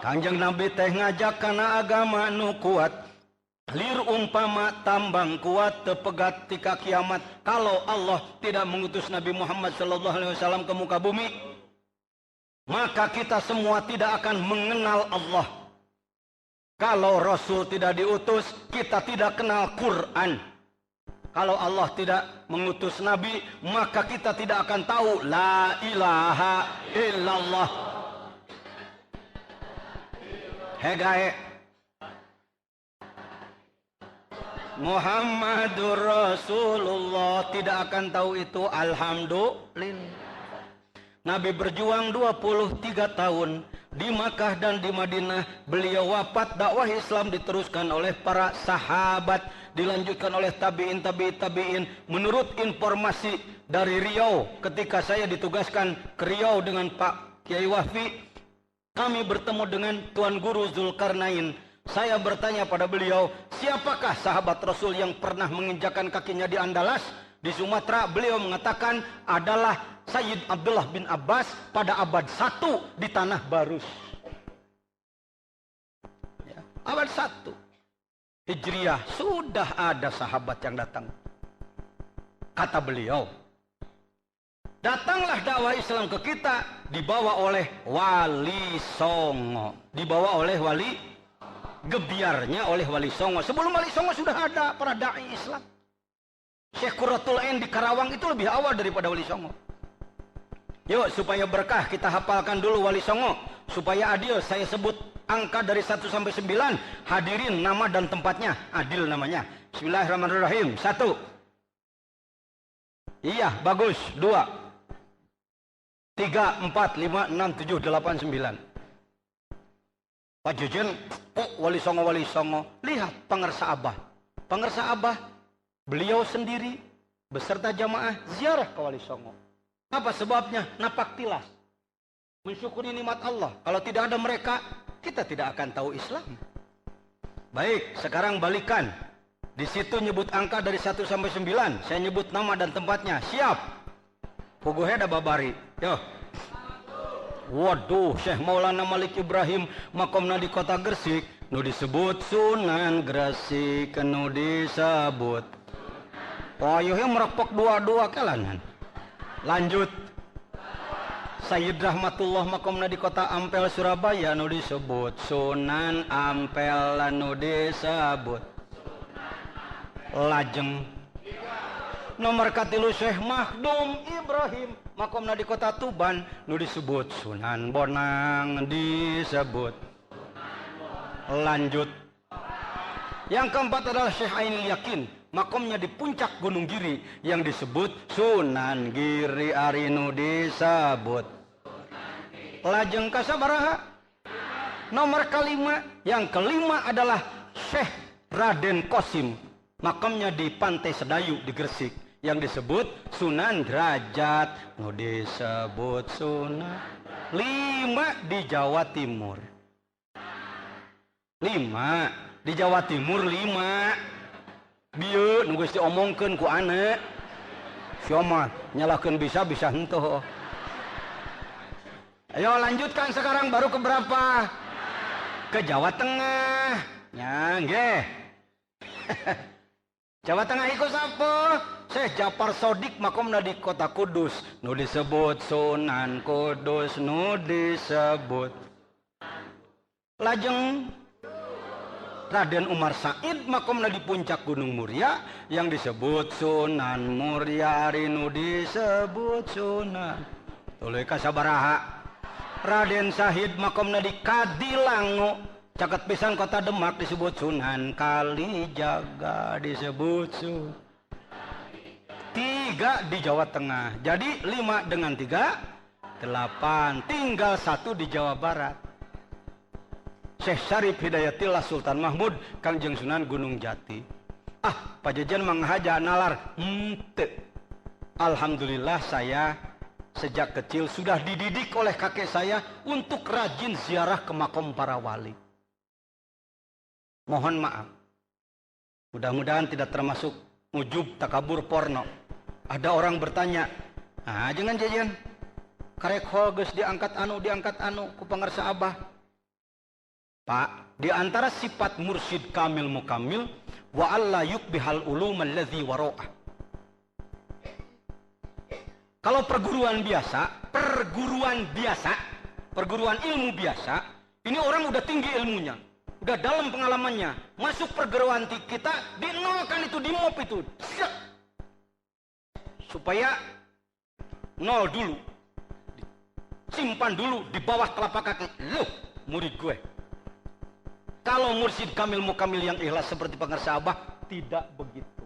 Kanjeng Nabi teh ngajak kana agama nu kuat. Lir umpama tambang kuat tepegat tika kiamat. Kalau Allah tidak mengutus Nabi Muhammad SAW ke muka bumi, maka kita semua tidak akan mengenal Allah. Kalau Rasul tidak diutus, kita tidak kenal Quran. Kalau Allah tidak mengutus Nabi, maka kita tidak akan tahu la ilaha illallah. Hegae Muhammadur Rasulullah, tidak akan tahu itu. Alhamdulillah. Nabi berjuang 23 tahun di Makkah dan di Madinah. Beliau wafat, dakwah Islam diteruskan oleh para sahabat, dilanjutkan oleh tabi'in. Menurut informasi dari Riau, ketika saya ditugaskan ke Riau dengan Pak Kiai Wahfi, kami bertemu dengan Tuan Guru Zulkarnain. Saya bertanya pada beliau, siapakah sahabat Rasul yang pernah menginjakan kakinya di Andalas, di Sumatera? Beliau mengatakan adalah Sayyid Abdullah bin Abbas pada abad 1 di Tanah Barus. Ya, abad 1. Hijriah sudah ada sahabat yang datang. Kata beliau, datanglah dakwah Islam ke kita dibawa oleh Wali Songo. Dibawa oleh Wali, gebiarnya oleh Wali Songo. Sebelum Wali Songo sudah ada para dai Islam. Syekh Qurratul Ain di Karawang itu lebih awal daripada Wali Songo. Yuk, supaya berkah kita hafalkan dulu Wali Songo. Supaya adil saya sebut angka dari 1 sampai 9. Hadirin nama dan tempatnya. Adil namanya. Bismillahirrahmanirrahim. 1. Iya, bagus. 2. 3, 4, 5, 6, 7, 8, 9. Pak Jejen, Wali Songo. Lihat pengersa Abah. Pengersa Abah, beliau sendiri beserta jamaah ziarah ke Wali Songo. Apa sebabnya? Napak tilas. Mensyukuri nikmat Allah. Kalau tidak ada mereka, kita tidak akan tahu Islam. Baik, sekarang balikan. Di situ nyebut angka dari 1 sampai 9. Saya nyebut nama dan tempatnya. Siap? Puguheda babari. Yo. Waduh, Syekh Maulana Malik Ibrahim makomna di kota Gresik. Nu disebut Sunan Gresik, nu disebut. Payuhnya merepok dua-dua kelanan. Lanjut. Sayyid Rahmatullah makomna di kota Ampel Surabaya, nu disebut Sunan Ampel, nu disebut. Lajeng nomor katilu Syekh Mahdum Ibrahim makomna di kota Tuban, nu disebut Sunan Bonang, disebut. Lanjut. Yang keempat adalah Syekh Ainul Yakin makomnya di puncak Gunung Giri yang disebut Sunan Giri Arinu, disebut. Lajeng kasabaraha. Nomor kelima, yang kelima adalah Syekh Raden Qasim makamnya di Pantai Sedayu di Gresik yang disebut Sunan Derajat, nu disebut Sunan. 5 di Jawa Timur. 5 di Jawa Timur. 5 bieu nu geus diomongkeun ku ane. Siapa nyalahkeun bisa henteu. Ayo lanjutkan sekarang, baru ke berapa? Ke Jawa Tengah. Nya nggih. Jawa Tengah iku sapa? Syekh Jafar Sodik makomna di kota Kudus, nu disebut Sunan Kudus, nu disebut. Lajeng Raden Umar Said makomna di puncak Gunung Muria yang disebut Sunan Muria Arinu, disebut Sunan. Tuluy kasabaraha. Raden Syahid makomna di Kadilango, caket pisan kota Demak, disebut Sunan Kalijaga, disebut Sunan. 3 di Jawa Tengah. Jadi 5 dengan 3 8. Tinggal 1 di Jawa Barat. Syekh Syarif Hidayatillah Sultan Mahmud Kangjeng Sunan Gunung Jati. Pak Jejen menghaja nalar. Alhamdulillah saya sejak kecil sudah dididik oleh kakek saya untuk rajin ziarah ke makom para wali. Mohon maaf. Mudah-mudahan tidak termasuk ujub, takabur, porno. Ada orang bertanya, jangan jajan. Karek hol geus diangkat anu ku pangarsa Abah. Pak, di antara sifat mursyid kamil mukamil wa alla yukbihal ulum allazi wara'ah. Kalau perguruan ilmu biasa, ini orang udah tinggi ilmunya, udah dalam pengalamannya. Masuk perguruan kita, dinolkan itu, dimop itu. Supaya nol dulu. Simpan dulu di bawah telapak kaki. Loh, murid gue. Kalau mursyid kamil mukamil yang ikhlas seperti pengarsa Abah, tidak begitu.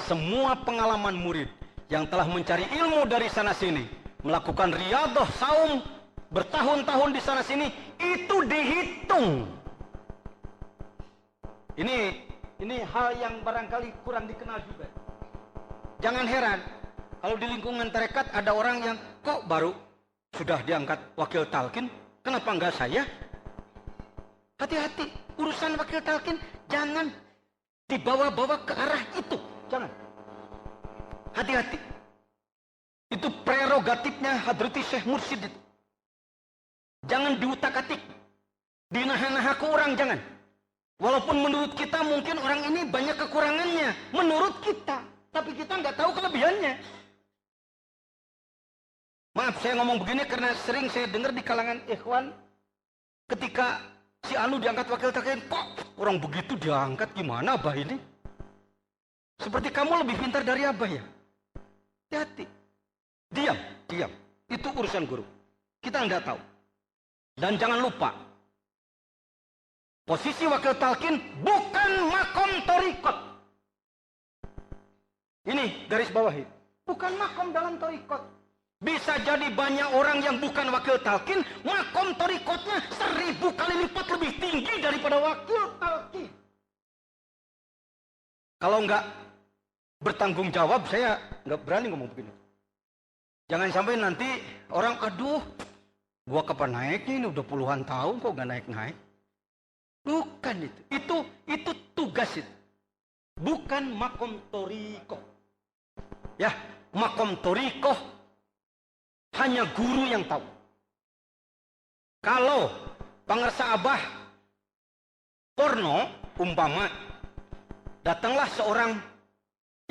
Semua pengalaman murid yang telah mencari ilmu dari sana sini, melakukan riyadhah saum bertahun-tahun di sana sini, itu dihitung. Ini hal yang barangkali kurang dikenal juga. Jangan heran kalau di lingkungan tarekat ada orang yang kok baru sudah diangkat wakil talqin, kenapa enggak saya? Hati-hati, urusan wakil talqin jangan dibawa-bawa ke arah itu, jangan. Hati-hati. Itu prerogatifnya Hadrati Syekh Mursyid itu. Jangan diutak-atik. Dinaha-naha ke orang, jangan. Walaupun menurut kita mungkin orang ini banyak kekurangannya. Menurut kita. Tapi kita nggak tahu kelebihannya. Maaf saya ngomong begini karena sering saya dengar di kalangan ikhwan. Ketika si Anu diangkat wakil talkin. Kok orang begitu diangkat gimana Abah ini? Seperti kamu lebih pintar dari Abah ya? Hati-hati. Diam. Itu urusan guru. Kita nggak tahu. Dan jangan lupa. Posisi wakil talkin bukan makom torikot. Ini garis bawahi. Bukan makom dalam torikot. Bisa jadi banyak orang yang bukan wakil talkin, makom torikotnya 1000 kali lipat lebih tinggi daripada wakil talkin. Kalau nggak bertanggung jawab, saya nggak berani ngomong begini. Jangan sampai nanti orang, aduh, gua kapan naiknya ini udah puluhan tahun kok nggak naik-naik. Bukan itu tugas itu. Bukan makom torikoh. Ya, makom torikoh hanya guru yang tahu. Kalau pangersa Abah porno, umpama, datanglah seorang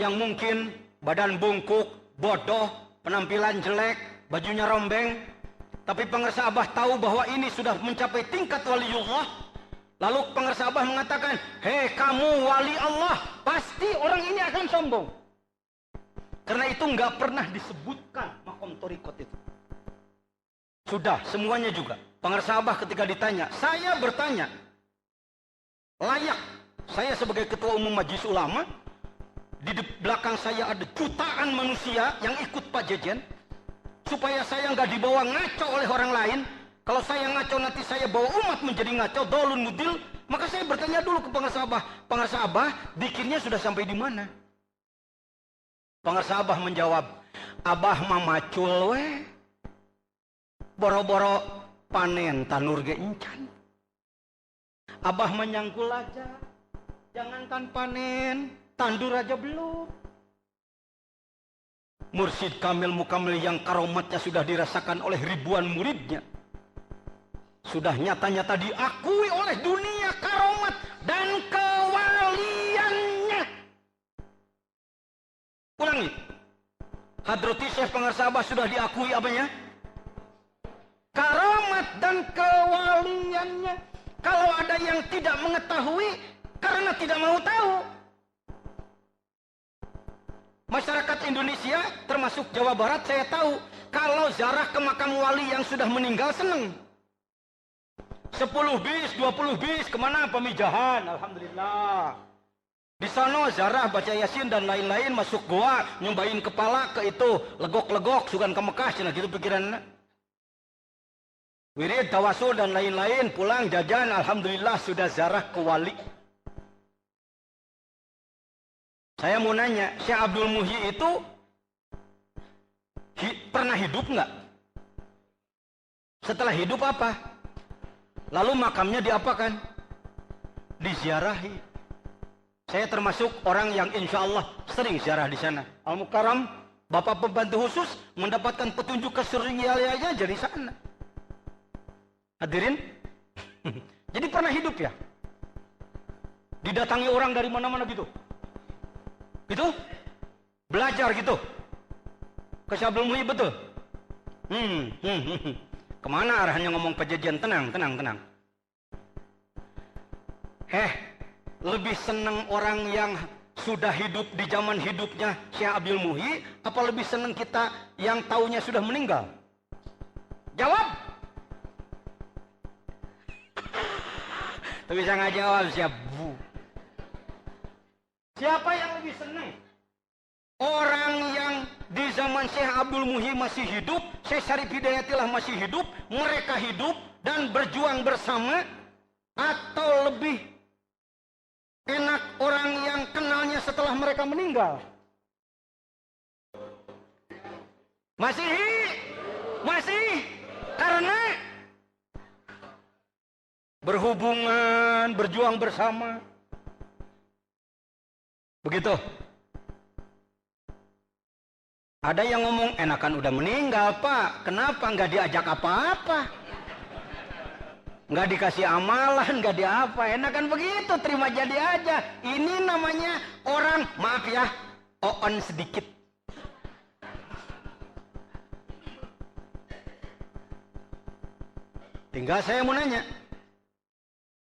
yang mungkin badan bungkuk, bodoh, penampilan jelek, bajunya rombeng, tapi pangersa Abah tahu bahwa ini sudah mencapai tingkat waliullah. Lalu pangersa Abah mengatakan, hei kamu wali Allah, pasti orang ini akan sombong. Karena itu nggak pernah disebutkan makom torikot itu. Sudah, semuanya juga. Pangersa Abah ketika ditanya, saya bertanya, layak saya sebagai ketua umum Majelis Ulama, di belakang saya ada jutaan manusia yang ikut Pak Jejen, supaya saya nggak dibawa ngaco oleh orang lain. Kalau saya ngaco nanti saya bawa umat menjadi ngaco, dolun mudil, maka saya bertanya dulu ke pangersa Abah, pangersa Abah, dikirnya sudah sampai di mana? Pangersa Abah menjawab, Abah mah macul we, boro-boro panen tanur ge encan. Abah menyangkul aja, jangankan panen, tandur aja belum. Mursyid Kamil Mukamil yang karomatnya sudah dirasakan oleh ribuan muridnya, sudah nyata-nyata diakui oleh dunia karomat dan kewaliannya. Ulangi, Hadrati Syekh Pangersa Abah sudah diakui apanya? Karomat dan kewaliannya. Kalau ada yang tidak mengetahui karena tidak mau tahu. Masyarakat Indonesia termasuk Jawa Barat saya tahu kalau ziarah ke makam wali yang sudah meninggal seneng. 10 bis, 20 bis, kemana? Pemijahan, alhamdulillah. Di sana ziarah, baca yasin dan lain-lain, masuk goa, nyumbain kepala ke itu, legok-legok, sugan ke Mekah, cina gitu pikiran. Wirid, tawasul dan lain-lain, pulang jajan, alhamdulillah sudah ziarah ke wali. Saya mau nanya, Syekh Abdul Muhyi itu pernah hidup nggak? Setelah hidup apa? Lalu makamnya diapakan? Diziarahi. Saya termasuk orang yang insya Allah sering ziarah di sana. Al-Mukarram, Bapak pembantu khusus mendapatkan petunjuk keserialianya jadi sana. Hadirin, jadi pernah hidup ya? Didatangi orang dari mana-mana gitu? Gitu? Belajar gitu? Ke Syekh Abdul Muhyi betul? Kemana arahnya ngomong Pajajian? Tenang. Lebih senang orang yang sudah hidup di zaman hidupnya Syekh Abdul Muhyi, apa lebih senang kita yang taunya sudah meninggal? Jawab. Tapi saya nggak jawab, siapa yang lebih senang? Orang yang di zaman Syekh Abdul Muhyi masih hidup, Syekh Syarif Hidayatillah masih hidup, mereka hidup dan berjuang bersama, atau lebih enak orang yang kenalnya setelah mereka meninggal? Masih karena berhubungan, berjuang bersama. Begitu. Ada yang ngomong, enakan udah meninggal Pak, kenapa nggak diajak apa-apa? nggak dikasih amalan, nggak diapa, enak kan begitu, terima jadi aja. Ini namanya orang, maaf ya, on sedikit. Tinggal saya mau nanya,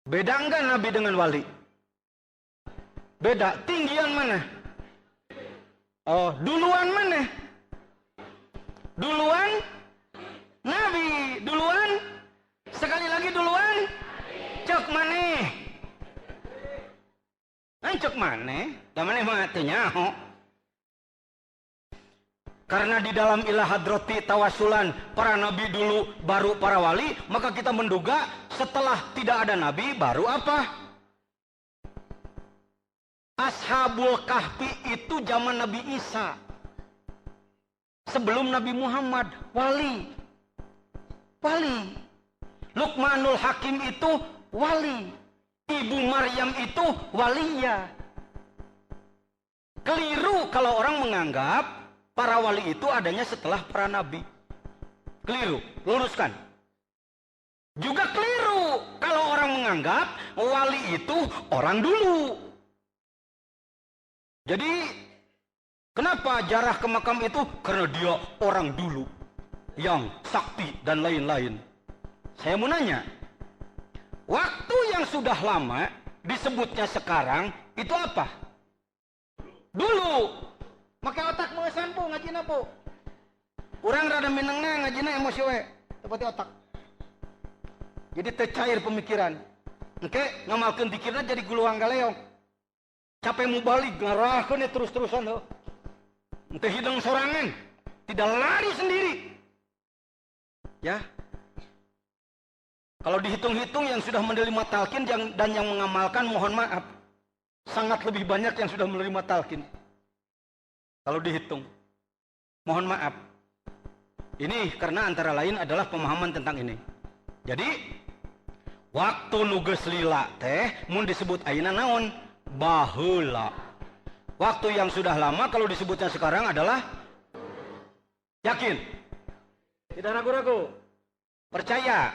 beda enggak Nabi dengan wali? Beda, tinggian mana? Oh, duluan mana? Duluan Nabi, duluan, sekali lagi duluan, cek maneh, cek maneh, dah maneh matinya. Karena di dalam ilah hadrati tawasulan para nabi dulu baru para wali, maka kita menduga setelah tidak ada nabi baru apa? Ashabul Kahfi itu zaman Nabi Isa, sebelum Nabi Muhammad, wali. Luqmanul Hakim itu wali, Ibu Maryam itu waliyah. Keliru kalau orang menganggap para wali itu adanya setelah para nabi. Keliru, luruskan. Juga keliru kalau orang menganggap wali itu orang dulu. Jadi kenapa jarah ke makam itu? Karena dia orang dulu yang sakti dan lain-lain. Saya mau nanya, waktu yang sudah lama disebutnya sekarang itu apa? Dulu. Makai otak mengesan po, ngajina po. Kurang rada minengna ngajina emosi we, tepati otak. Jadi tercair pemikiran. Oke, ngamalkeun dikirna jadi guluang galeong. Capek mau balik, ngarahkeun terus-terusan tuh. Ente hidung sorangan, tidak lari sendiri. Ya. Kalau dihitung-hitung yang sudah menerima talqin dan yang mengamalkan, mohon maaf, sangat lebih banyak yang sudah menerima talqin. Kalau dihitung, mohon maaf. Ini karena antara lain adalah pemahaman tentang ini. Jadi, waktu nuges lila teh, mun disebut ayeuna naon? Baheula. Waktu yang sudah lama kalau disebutnya sekarang adalah yakin. Tidak ragu-ragu. Percaya.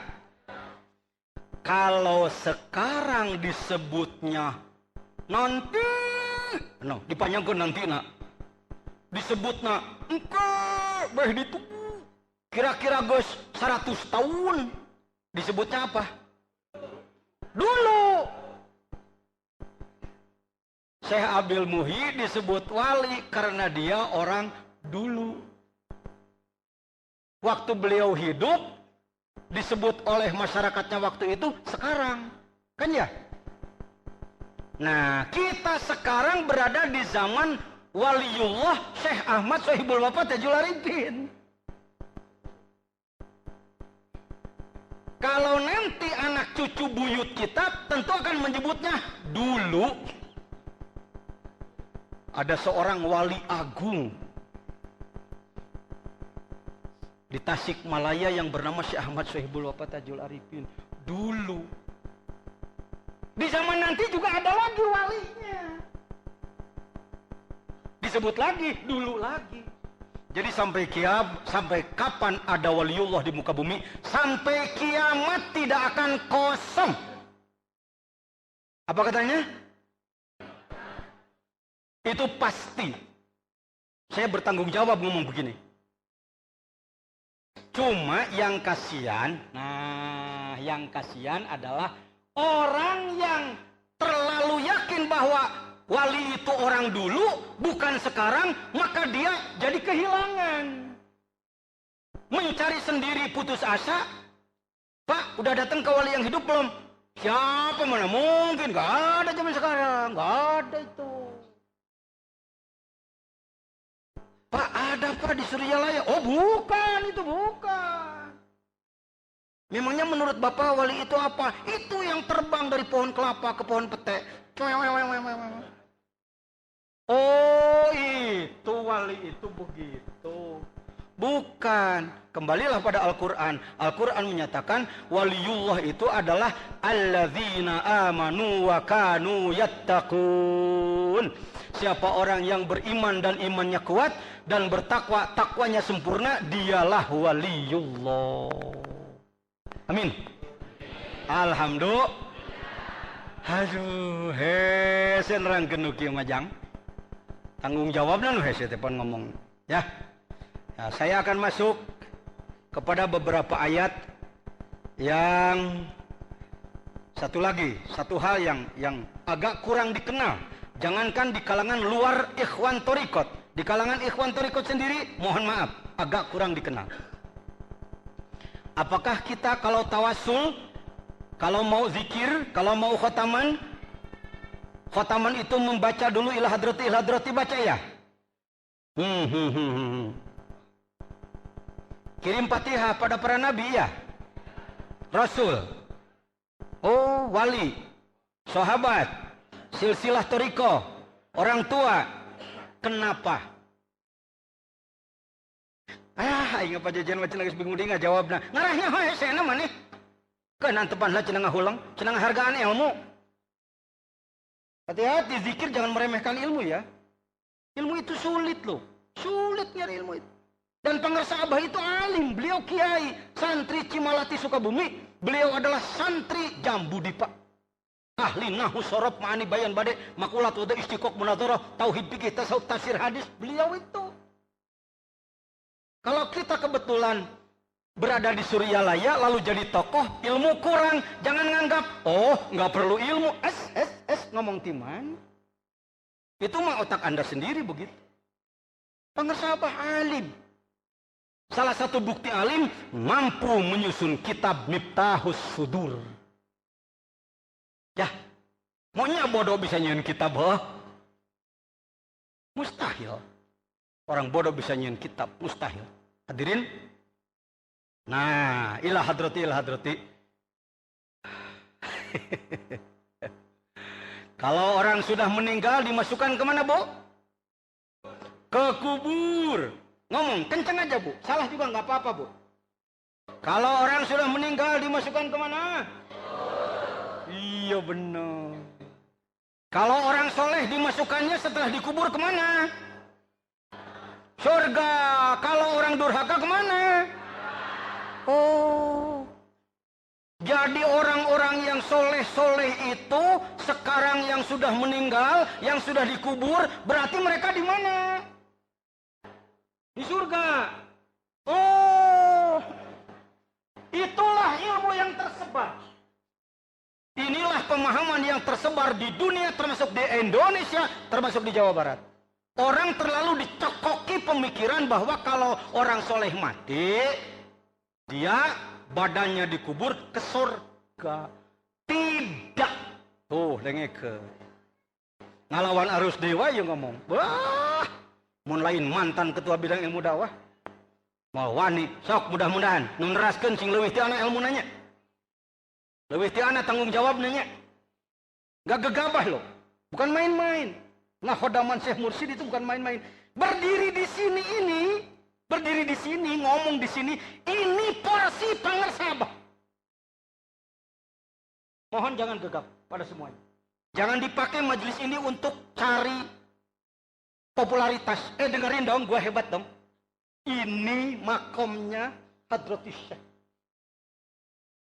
Kalau sekarang disebutnya nanti, dipanjangkan nanti nak. Disebutnya engkau beh ditunggu. Kira-kira gos 100 tahun. Disebutnya apa? Dulu. Syekh Abil Muhyi disebut wali karena dia orang dulu. Waktu beliau hidup disebut oleh masyarakatnya waktu itu sekarang. Kan ya? Nah, kita sekarang berada di zaman waliullah Syekh Ahmad Sohibul Wafa Tajul Arifin. Kalau nanti anak cucu buyut kita tentu akan menyebutnya dulu. Ada seorang wali agung di Tasikmalaya yang bernama Syekh Ahmad Sohibul Wafa Tajul Arifin. Dulu. Di zaman nanti juga ada lagi walinya. Disebut lagi, dulu lagi. Jadi sampai kapan ada waliullah di muka bumi? Sampai kiamat tidak akan kosong. Apa katanya? Itu pasti. Saya bertanggung jawab ngomong begini. Cuma yang kasihan, yang kasihan adalah orang yang terlalu yakin bahwa wali itu orang dulu, bukan sekarang, maka dia jadi kehilangan. Mencari sendiri putus asa. Pak, udah datang ke wali yang hidup belum? Siapa, mana mungkin, gak ada zaman sekarang, gak ada itu. Pak, ada Pak di Suryalaya. Oh bukan, itu bukan. Memangnya menurut Bapak wali itu apa? Itu yang terbang dari pohon kelapa ke pohon pete. Oh itu wali itu begitu. Bukan. Kembalilah pada Al-Quran. Al-Quran menyatakan waliullah itu adalah alladzina amanu wa kanu yattaqun. Siapa orang yang beriman dan imannya kuat dan bertakwa, takwanya sempurna, dialah waliullah. Amin. Alhamdulillah. Aduh, nerangkeun kieu majang. Tanggung jawabna nu hese teh pon ngomong. Ya. Nah, saya akan masuk kepada beberapa ayat yang satu hal yang agak kurang dikenal. Jangankan di kalangan luar ikhwan thariqat, di kalangan ikhwan thariqat sendiri mohon maaf agak kurang dikenal. Apakah kita kalau tawasul, kalau mau zikir, kalau mau khotaman itu membaca dulu ila hadrati baca ya? Kirim Fatihah pada para nabi ya? Rasul. Oh, wali, sahabat, silsilah thariqah, orang tua. Kenapa? Aing pajajan macam geus bingung deui ngajawabna. Ngarahnya hese na maneh. Keun antepanlah cenah ngahulang, cenah hargaan ilmu. Hati-hati zikir, jangan meremehkan ilmu ya. Ilmu itu sulit loh. Sulit nyari ilmu itu. Dan Pangarsa Abah itu alim, beliau kiai, santri Cimalati Sukabumi. Beliau adalah santri Jambu Dipa. Ahli nahwu sorof ma'ani bayan bade makulat wada istiqoq munadharah tauhid fikih tasawuf tafsir hadis. Beliau itu. Kalau kita kebetulan berada di Suryalaya lalu jadi tokoh, ilmu kurang, jangan nganggap, oh nggak perlu ilmu, ngomong timan. Itu mah otak Anda sendiri begitu. Pangarsa Abah alim. Salah satu bukti alim, mampu menyusun kitab Miftahus Sudur. Ya, maunya bodoh bisa nyusun kitab, mustahil. Orang bodoh bisa nyusun kitab, mustahil. Hadirin, nah, ila hadrati. Kalau orang sudah meninggal dimasukkan kemana, Bu? Ke kubur. Ngomong, kenceng aja, Bu. Salah juga nggak apa-apa, Bu. Kalau orang sudah meninggal dimasukkan kemana? Iya benar. Kalau orang soleh dimasukkannya setelah dikubur kemana? Surga. Kalau orang durhaka kemana? Oh. Jadi orang-orang yang soleh-soleh itu sekarang yang sudah meninggal, yang sudah dikubur, berarti mereka di mana? Di surga. Oh. Itulah ilmu yang tersebar. Inilah pemahaman yang tersebar di dunia, termasuk di Indonesia, termasuk di Jawa Barat. Orang terlalu dicokoki pemikiran bahwa kalau orang soleh mati, dia badannya dikubur ke surga. Tidak. Tuh, dengeke. Ngalawan arus dewa yang ngomong. Wah, mun lain mantan ketua bidang ilmu dakwah. Mau wani, sok mudah-mudahan nuneraskeun sing leuwih ti ana ilmu nanya. Leuwih ti ana tanggung jawab nanya. Gak gegabah loh. Bukan main-main. Nah, khodaman Syekh Mursyid itu bukan main-main. Berdiri di sini, ngomong di sini, ini porsi Pangarsa Abah. Mohon jangan gegap pada semuanya. Jangan dipakai majelis ini untuk cari popularitas. Dengerin dong, gua hebat dong. Ini makomnya Hadratus Syekh.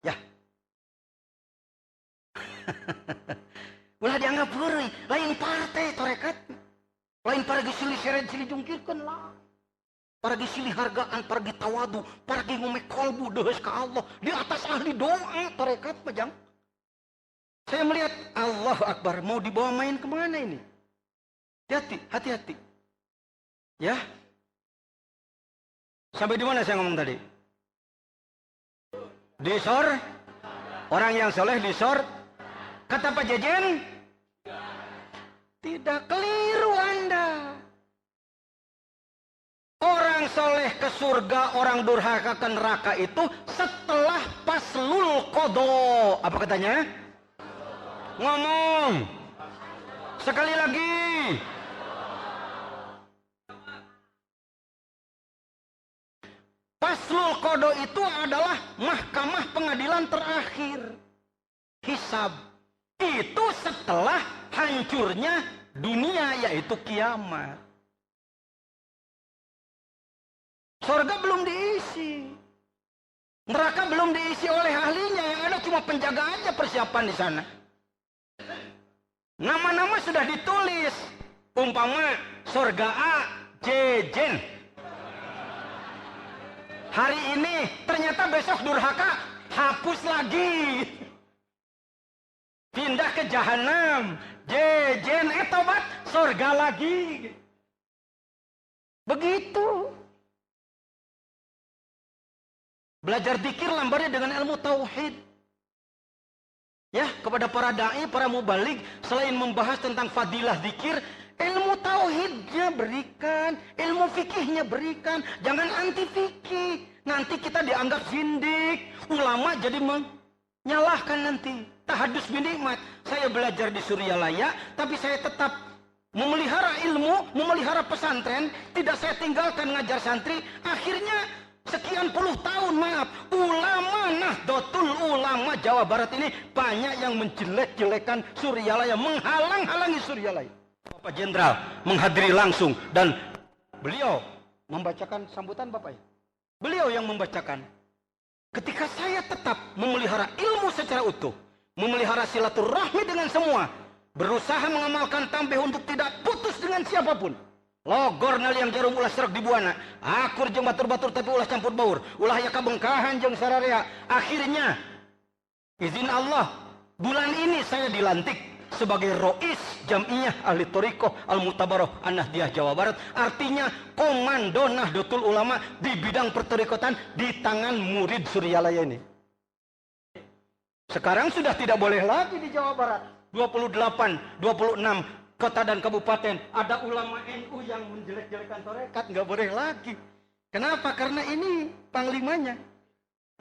Ya. Ulah dianggap heureuy, lain partai torekat. Lain paragi silih seret silih jungkirkeun lah. Paragi silih hargaan, paragi tawadu, paragi ngomeh kolbu deus ka Allah di atas ahli doa torekat majang. Saya melihat Allahu Akbar, mau dibawa main kemana ini? Hati-hati. Ya. Sampai di mana saya ngomong tadi? Di sor. Orang yang soleh di sor. Kata Pak Jejen, tidak keliru Anda. Orang soleh ke surga, orang durhaka ke neraka itu setelah paslul qadha. Apa katanya? Ngomong. Sekali lagi. Paslul qadha itu adalah mahkamah pengadilan terakhir. Hisab. Itu setelah hancurnya dunia, yaitu kiamat. Surga belum diisi. Neraka belum diisi oleh ahlinya, yang ada cuma penjaga aja persiapan di sana. Nama-nama sudah ditulis. Umpama surga A, jejen. Hari ini ternyata besok durhaka, hapus lagi. Pindah ke jahanam, jejen, tobat, surga lagi. Begitu. Belajar zikir lambarnya dengan ilmu tauhid. Ya, kepada para dai, para mubalik, selain membahas tentang fadilah zikir, ilmu tauhidnya berikan, ilmu fikihnya berikan. Jangan anti fikih. Nanti kita dianggap zindik. Ulama jadi menyalahkan nanti. Tahadus binikmat. Saya belajar di Suryalaya, tapi saya tetap memelihara ilmu, memelihara pesantren. Tidak saya tinggalkan ngajar santri. Akhirnya sekian puluh tahun, maaf, ulama Nahdlatul Ulama Jawa Barat ini banyak yang menjelek-jelekan Suryalaya, menghalang-halangi Suryalaya. Bapak Jenderal menghadiri langsung dan beliau membacakan sambutan Bapak ya. Beliau yang membacakan. Ketika saya tetap memelihara ilmu secara utuh, memelihara silaturahmi dengan semua, berusaha mengamalkan tambih untuk tidak putus dengan siapapun. Logor naliang jarum ulah serak dibuana, akur jeung batur-batur tapi ulah campur baur, ulah ya kabengkahan jeung sararea. Akhirnya izin Allah, bulan ini saya dilantik sebagai Rois Jam'iyah Ahli Thoriqoh Al-Mutabaroh An-Nahdliyah Jawa Barat. Artinya komando Nahdlatul Ulama di bidang pertorikotan di tangan murid Suryalaya ini. Sekarang sudah tidak boleh lagi di Jawa Barat. 28, 26 kota dan kabupaten ada ulama NU yang menjelek-jelekan torekat, nggak boleh lagi. Kenapa? Karena ini panglimanya.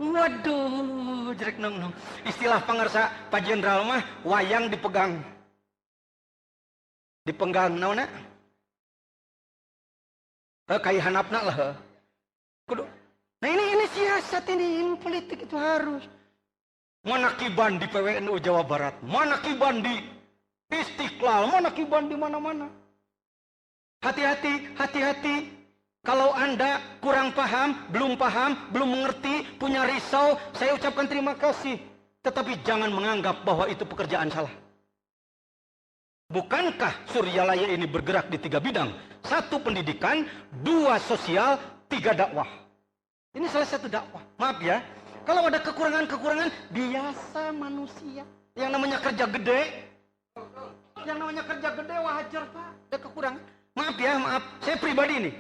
Waduh, jerek nong. Istilah pangarsa Pak Jenderal mah wayang dipegang. Dipenggang naona? Kayak hanapna lah. Kudu. Nah ini siasat ini politik itu harus. Manakiban di PWNU Jawa Barat, manakiban di Istiqlal, manakiban di mana-mana. Hati-hati, hati-hati. Kalau Anda kurang paham, belum mengerti, punya risau, saya ucapkan terima kasih. Tetapi jangan menganggap bahwa itu pekerjaan salah. Bukankah Suryalaya ini bergerak di 3 bidang? 1 pendidikan, 2 sosial, 3 dakwah. Ini salah satu dakwah. Maaf ya, kalau ada kekurangan-kekurangan, biasa manusia. Yang namanya kerja gede, wajar Pak, ada kekurangan. Maaf ya, maaf. Saya pribadi nih,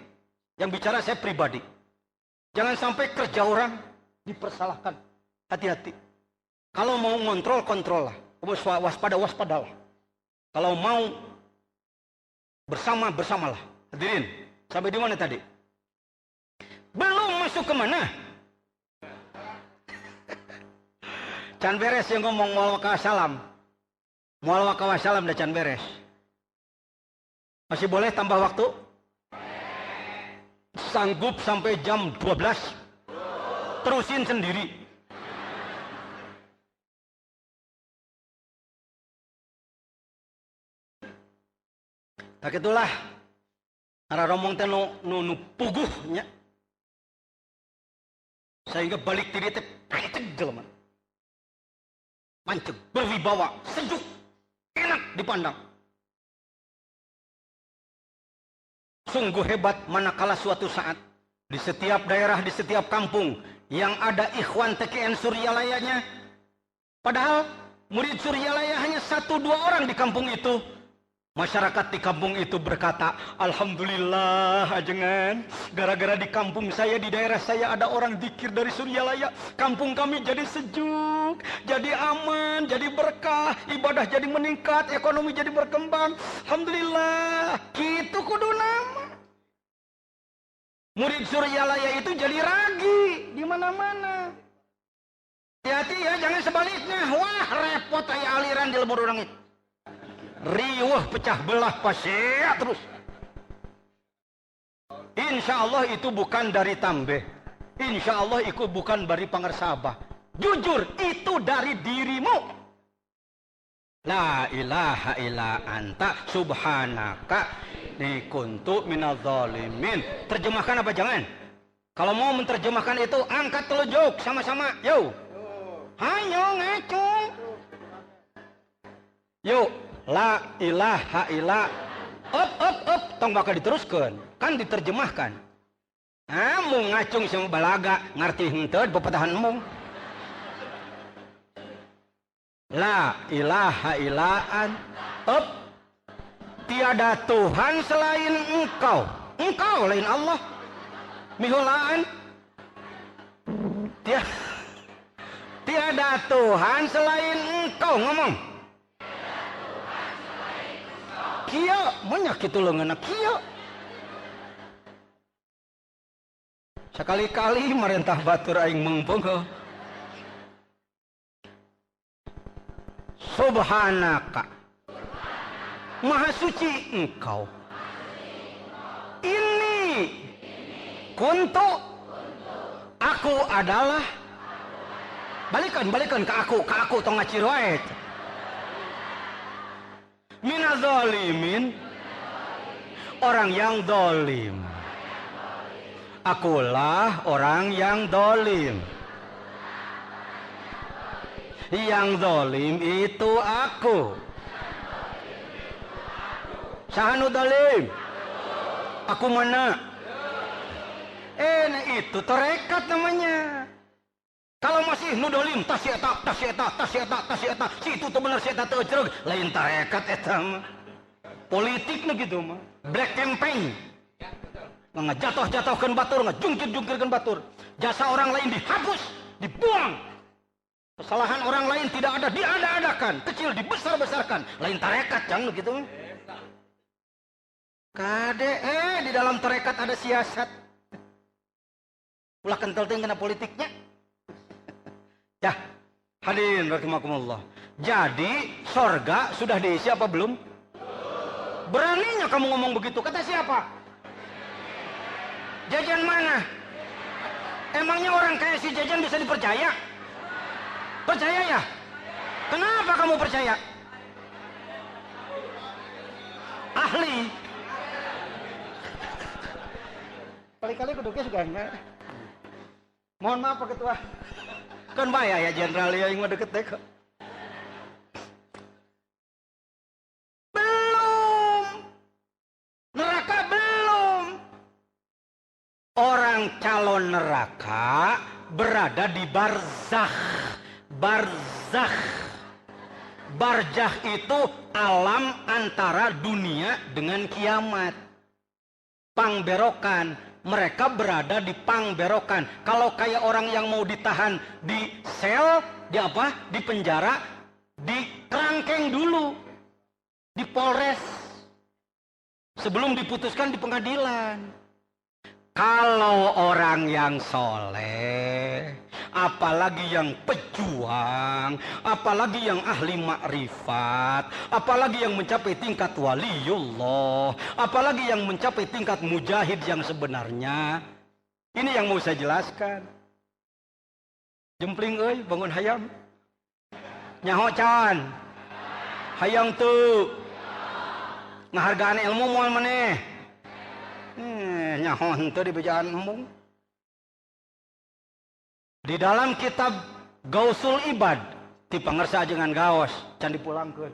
yang bicara saya pribadi. Jangan sampai kerja orang dipersalahkan. Hati-hati. Kalau mau ngontrol, kontrol lah. Waspadalah. Kalau mau bersamalah. Hadirin, sampai di mana tadi? Belum masuk ke mana? Can beres yang ngomong mual wakasalam. Mual wakasalam dah can beres. Masih boleh tambah waktu? Sanggup sampai jam 12? Terusin sendiri. Tak itulah. Ara romong teh nu puguhnya. Sehingga balik tiri teh panceg jelema. Panceg, berwibawa, sejuk, enak dipandang. Sungguh hebat manakala suatu saat di setiap daerah, di setiap kampung yang ada ikhwan TKN Suryalayanya. Padahal murid Suryalaya hanya 1-2 orang di kampung itu. Masyarakat di kampung itu berkata, Alhamdulillah ajengan, gara-gara di kampung saya, di daerah saya ada orang zikir dari Suryalaya, kampung kami jadi sejuk, jadi aman, jadi berkah, ibadah jadi meningkat, ekonomi jadi berkembang. Alhamdulillah, gitu kudu nama. Murid Suryalaya itu jadi ragi di mana-mana. Hati-hati ya, jangan sebaliknya. Wah, repot aya aliran di lemur orang itu. Riuh pecah belah pasea terus. Insya Allah itu bukan dari tambeh. Insya Allah itu bukan dari pangersabah. Jujur itu dari dirimu. La ilaha illa anta subhanaka ni kuntu minadh dhalimin. Terjemahkan apa jangan? Kalau mau menerjemahkan itu, angkat telunjuk sama-sama. Yo. Hayo ngacung. Yuk, la ilaha illa. Up. Tong bakal diteruskan. Kan diterjemahkan. Mau ngacung sama balaga. Ngerti henteu pepatahan mung. La ilaha illaan. Up. Tiada Tuhan selain engkau. Engkau lain Allah. Mihulaan. Tiada Tuhan selain engkau. Ngomong. Kia. Banyak itu lengan. Kia. Sekali-kali merintah batur aing mengpung. Subhanaka. Maha suci engkau. Ini kuntu. Aku adalah. Balikan ke aku tong ngacir wae. Minazalimin. Orang yang dolim. Akulah orang yang dolim. Yang dolim itu aku. Sahanu dolim. Aku mana? Nah itu tarekat namanya. Kalau masih nudolim, tas eta, situ tuh bener si eta teu cereg, lain tarekat eta mah. Politik na gitu mah. Black campaign. Ngajatoh-jatohkeun batur, ngajungkir-jungkirkeun batur. Jasa orang lain dihapus, dibuang. Kesalahan orang lain tidak ada, diada-adakan, kecil dibesar-besarkan. Lain tarekat jang gitu mah. Kade di dalam tarekat ada siasat. Ulah kental teh kena politiknya. Ya, hadirin rahimakumullah. Jadi sorga sudah diisi apa belum? Beraninya kamu ngomong begitu. Kata siapa? Jajan mana? Emangnya orang kayak si Jajan bisa dipercaya? Percaya ya? Kenapa kamu percaya? Ahli. Kali-kali kuduknya juga enggak. Mohon maaf Pak Ketua. Kan bahaya ya jenderal yang mau deket deh. Belum. Neraka belum. Orang calon neraka berada di barzakh. Barzakh itu alam antara dunia dengan kiamat. Pangberokan. Mereka berada di pangberokan. Kalau kayak orang yang mau ditahan di sel, di penjara, di kerangkeng dulu, di Polres, sebelum diputuskan di pengadilan. Kalau orang yang soleh, apalagi yang pejuang, apalagi yang ahli makrifat, apalagi yang mencapai tingkat waliullah, apalagi yang mencapai tingkat mujahid yang sebenarnya. Ini yang mau saya jelaskan. Jempling euy, bangun hayam. Nyaho can. Hayang tuh. Ngahargaan ilmu moal maneh. Nyaho henteu di bejaan embung. Di dalam kitab Gausul Ibad ti pangersa ajengan gaos can dipulangkeun.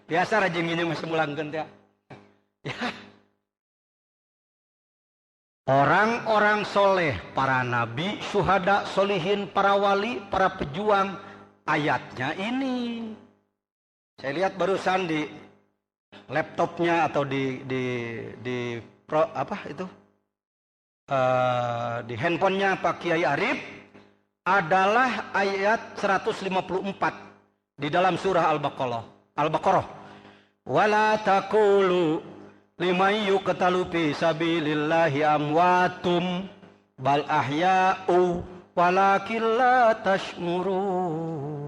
Biasa rajin gini masih mulangkeun teh. Ya. Orang-orang soleh, para nabi, syuhada, solihin, para wali, para pejuang, ayatnya ini. Saya lihat barusan di laptopnya atau di handphonenya Pak Kiai Arif adalah ayat 154 di dalam surah Al-Baqarah. Wala taqulu liman yuqtalu fi sabilillahi amwatum bal ahya'u walakin la tash'urun.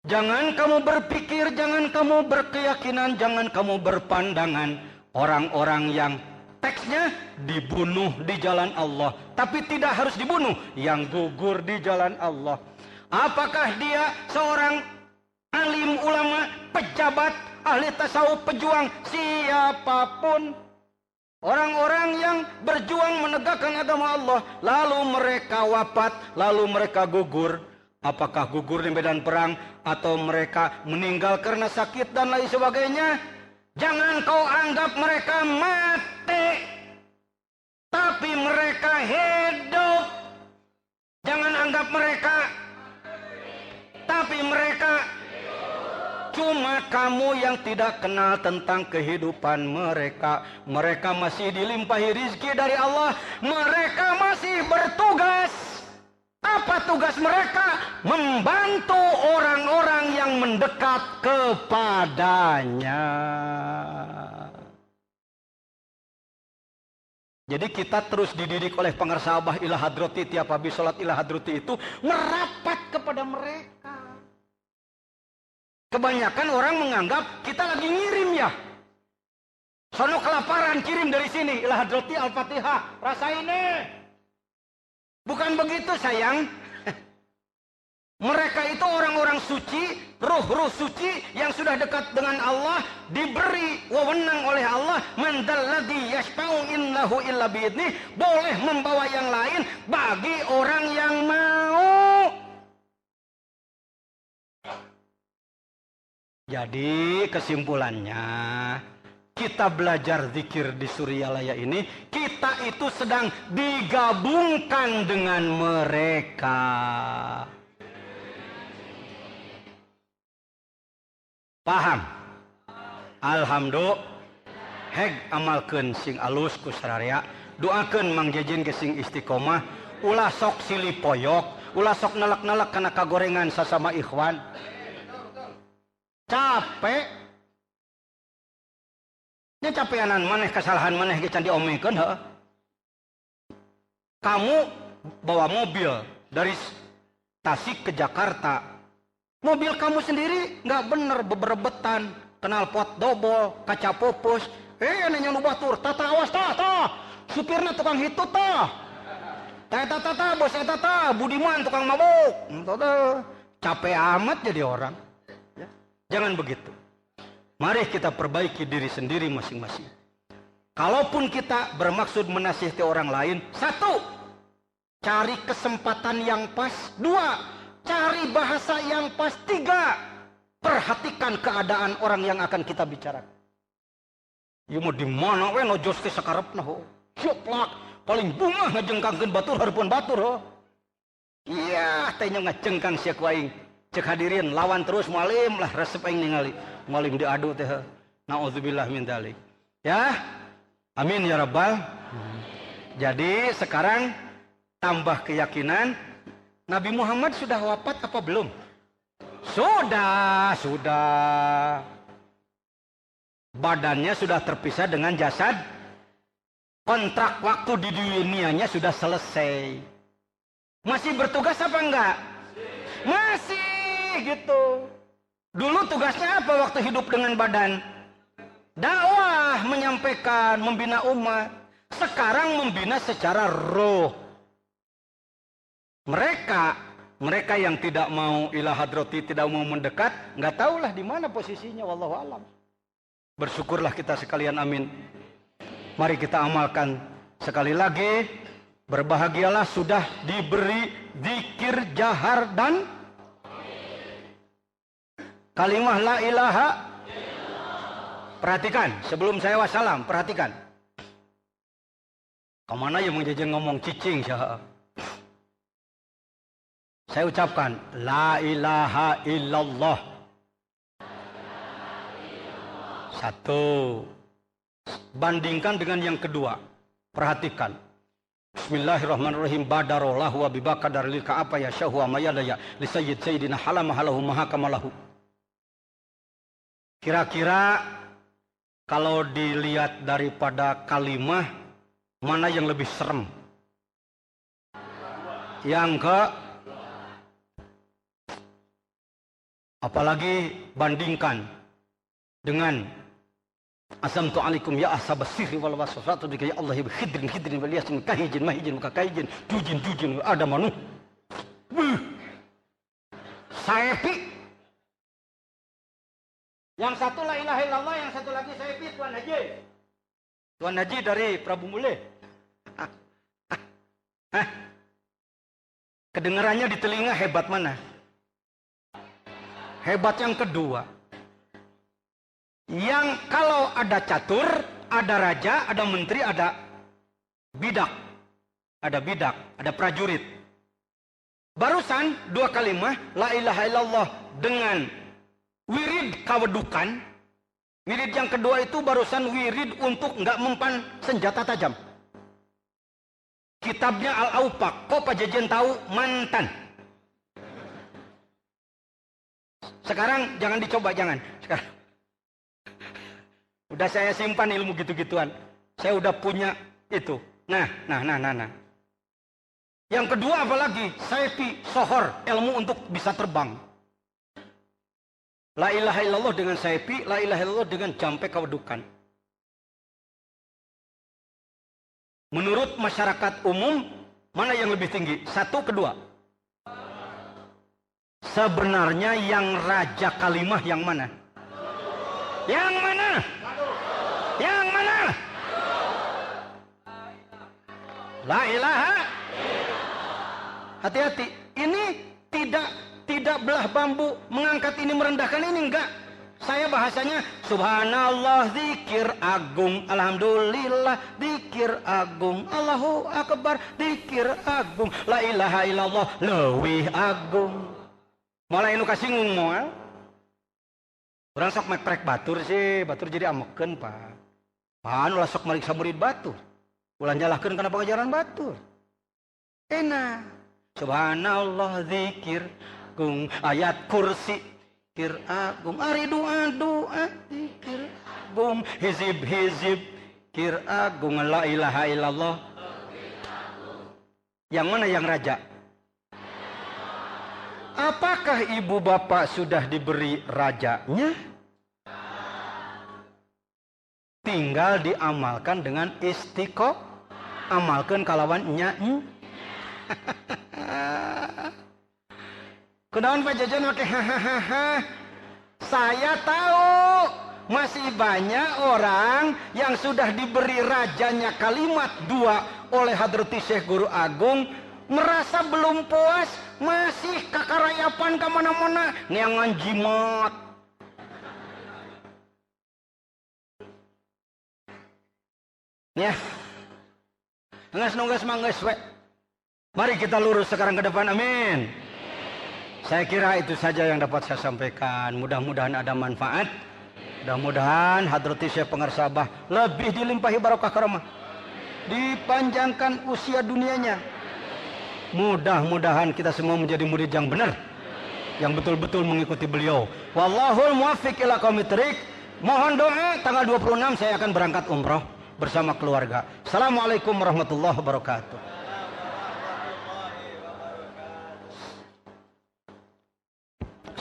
Jangan kamu berpikir, jangan kamu berkeyakinan, jangan kamu berpandangan orang-orang yang teksnya dibunuh di jalan Allah, tapi tidak harus dibunuh, yang gugur di jalan Allah. Apakah dia seorang alim ulama, pejabat, ahli tasawuf, pejuang, siapapun? Orang-orang yang berjuang menegakkan agama Allah, lalu mereka wafat, lalu mereka gugur. Apakah gugur di medan perang atau mereka meninggal karena sakit dan lain sebagainya? Jangan kau anggap mereka mati, tapi mereka hidup. Jangan anggap mereka, tapi mereka. Cuma kamu yang tidak kenal tentang kehidupan mereka. Mereka masih dilimpahi rizki dari Allah. Mereka masih bertugas. Apa tugas mereka? Membantu orang-orang yang mendekat kepadanya. Jadi kita terus dididik oleh pengersabah ila hadrati. Tiap habis sholat ila hadrati itu merapat kepada mereka. Kebanyakan orang menganggap kita lagi ngirim ya. Sono kelaparan, kirim dari sini. Ila hadrati al-fatihah. Rasa ini. Bukan begitu sayang. Mereka itu orang-orang suci, ruh-ruh suci yang sudah dekat dengan Allah, diberi wewenang oleh Allah, man dzalladzi yashfa'u innahu illa bi'idnih, boleh membawa yang lain bagi orang yang mau. Jadi kesimpulannya, kita belajar zikir di Suryalaya ini, kita itu sedang digabungkan dengan mereka. Paham? Alhamdulillah. Heg amalkeun sing alus ku sararea, doakeun Mang Jejen ge sing istiqomah, ulah sok silih poyok, ulah sok nelek-nelek kana kagorengan sasama ikhwan. Capek. Nya capeanan maneh kesalahan maneh ge can diomekeun heuh. Kamu bawa mobil dari Tasik ke Jakarta. Mobil kamu sendiri nggak bener beberebetan, knalpot dobol, kaca pupus. Nanya nu batur, tata awas tah. Supirna tukang hitut tah. Tata bos tata budiman tukang mabuk. Capek amat jadi orang. Ya. Jangan begitu. Mari kita perbaiki diri sendiri masing-masing. Kalaupun kita bermaksud menasihati orang lain, satu, cari kesempatan yang pas. Dua, cari bahasa yang pas. Tiga, perhatikan keadaan orang yang akan kita bicarakan. Ieu mah di mana we nojos teh sakarepna ho. Sieplak paling bunga ngajengkangkeun batur hareupeun batur ho. Iya, teh nya ngajengkang sia ku aing. Cek hadirin lawan terus mualim lah resep aing ningali. Mualim diadu teh. Nauzubillah min dzalik. Ya. Amin ya rabbal. Jadi sekarang tambah keyakinan Nabi Muhammad sudah wafat apa belum? Sudah. Badannya sudah terpisah dengan jasad. Kontrak waktu di dunianya sudah selesai. Masih bertugas apa enggak? Masih gitu. Dulu tugasnya apa waktu hidup dengan badan? Dakwah, menyampaikan, membina umat. Sekarang membina secara roh. Mereka yang tidak mau ila hadrati, tidak mau mendekat, nggak tahulah di mana posisinya, wallahu alam. Bersyukurlah kita sekalian, amin. Mari kita amalkan sekali lagi. Berbahagialah sudah diberi zikir jahar dan kalimah la ilaha. Perhatikan sebelum saya wassalam, perhatikan. Kemana yang menjajah ngomong cicing sah? Saya ucapkan la ilaha illallah. Satu. Bandingkan dengan yang kedua. Perhatikan. Bismillahirrahmanirrahim. Badarallahu wa bibakadar lilka apa ya syahu wa mayadaya li sayyid sayyidina halamahalahu mahakamalahu. Kira-kira kalau dilihat daripada kalimah, mana yang lebih serem? Yang ke apalagi bandingkan dengan asamtu alaikum ya ashabas sirri wal wasfatu bika ya Allah khidrin wal yasin kahijin mahijin kahijin jujin ada manu saepi. Yang satu la ilaha illallah, yang satu lagi saepi Tuan Haji. Tuan Haji dari Prabu Mule. Kedengarannya di telinga hebat mana? Hebat yang kedua. Yang kalau ada catur, ada raja, ada menteri, ada bidak. Ada bidak, ada prajurit. Barusan dua kalimat la ilaha illallah dengan wirid kawedukan. Wirid yang kedua itu barusan wirid untuk nggak mempan senjata tajam. Kitabnya Al-Aupak, kok Pak Jejen tahu? Mantan. Sekarang jangan dicoba, jangan. Sekarang udah saya simpan ilmu gitu-gituan. Saya udah punya itu. Nah. Yang kedua apalagi? Saifi sohor, ilmu untuk bisa terbang. La ilaha illallah dengan saifi, la ilaha illallah dengan jampe kawedukan. Menurut masyarakat umum, mana yang lebih tinggi? Satu, kedua? Sebenarnya yang raja kalimah yang mana? Yang mana? Yang mana? La ilaha. Hati-hati. Ini tidak belah bambu, mengangkat ini merendahkan ini, enggak. Saya bahasanya subhanallah, zikir agung, alhamdulillah, zikir agung, Allahu akbar, zikir agung, la ilaha illallah, leuwih agung. Mulai nu kasinggung moal. Urang sok meprek batur sih, batur jadi amekeun, Pak. Pan ulah sok mariksa murid batur. Ulah nyalahkeun kana pengajaran batur. Enak. Subhanallah, zikir agung, ayat kursi zikir agung, ari doa zikir agung, hizib zikir agung, la ilaha illallah. Yang mana yang raja? Apakah ibu bapak sudah diberi rajanya? Tinggal diamalkan dengan istiqomah. Amalkan kalawan nyanyi. Kunaon Pak Jajan pakai hahaha. Saya tahu masih banyak orang yang sudah diberi rajanya kalimat dua oleh Hadrati Syekh Guru Agung merasa belum puas, masih kakarayapan ke mana-mana neangan jimat. Ya. Nunggas mangges we. Mari kita lurus sekarang ke depan, amin. Saya kira itu saja yang dapat saya sampaikan. Mudah-mudahan ada manfaat. Mudah-mudahan Hadrati Syekh Pengarsabah lebih dilimpahi barokah karamah. Dipanjangkan usia dunianya. Mudah-mudahan kita semua menjadi murid yang benar. Yang betul-betul mengikuti beliau. Wallahul muwaffiq ila aqwamit thoriq. Mohon doa tanggal 26 saya akan berangkat umroh bersama keluarga. Assalamualaikum warahmatullahi wabarakatuh.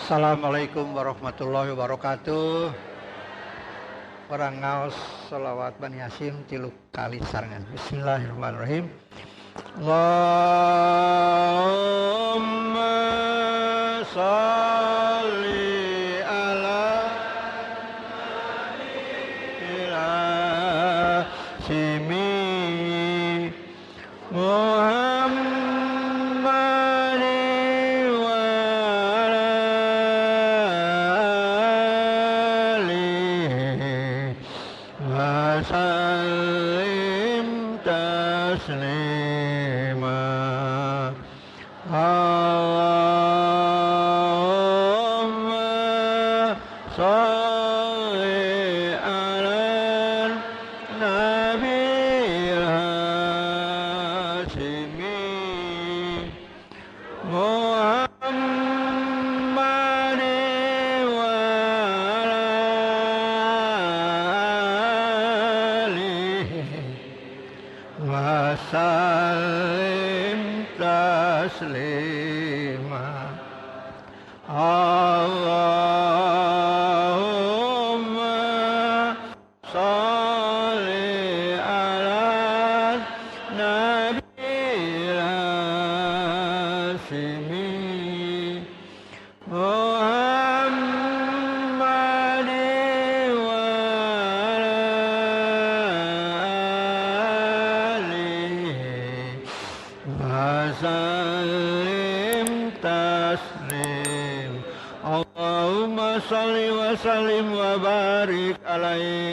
Assalamualaikum warahmatullahi wabarakatuh. Orang ngaos salawat Bani Hasyim 3 kali sarangan. Bismillahirrahmanirrahim. Allahumma sholli ala simi Salim taslima Allahumma salli ala Nabil Hashimi Salim taslima Allahumma salli ala Nabil Hashimi Muhammad wa ala salli wa sallim wa barik alaihi.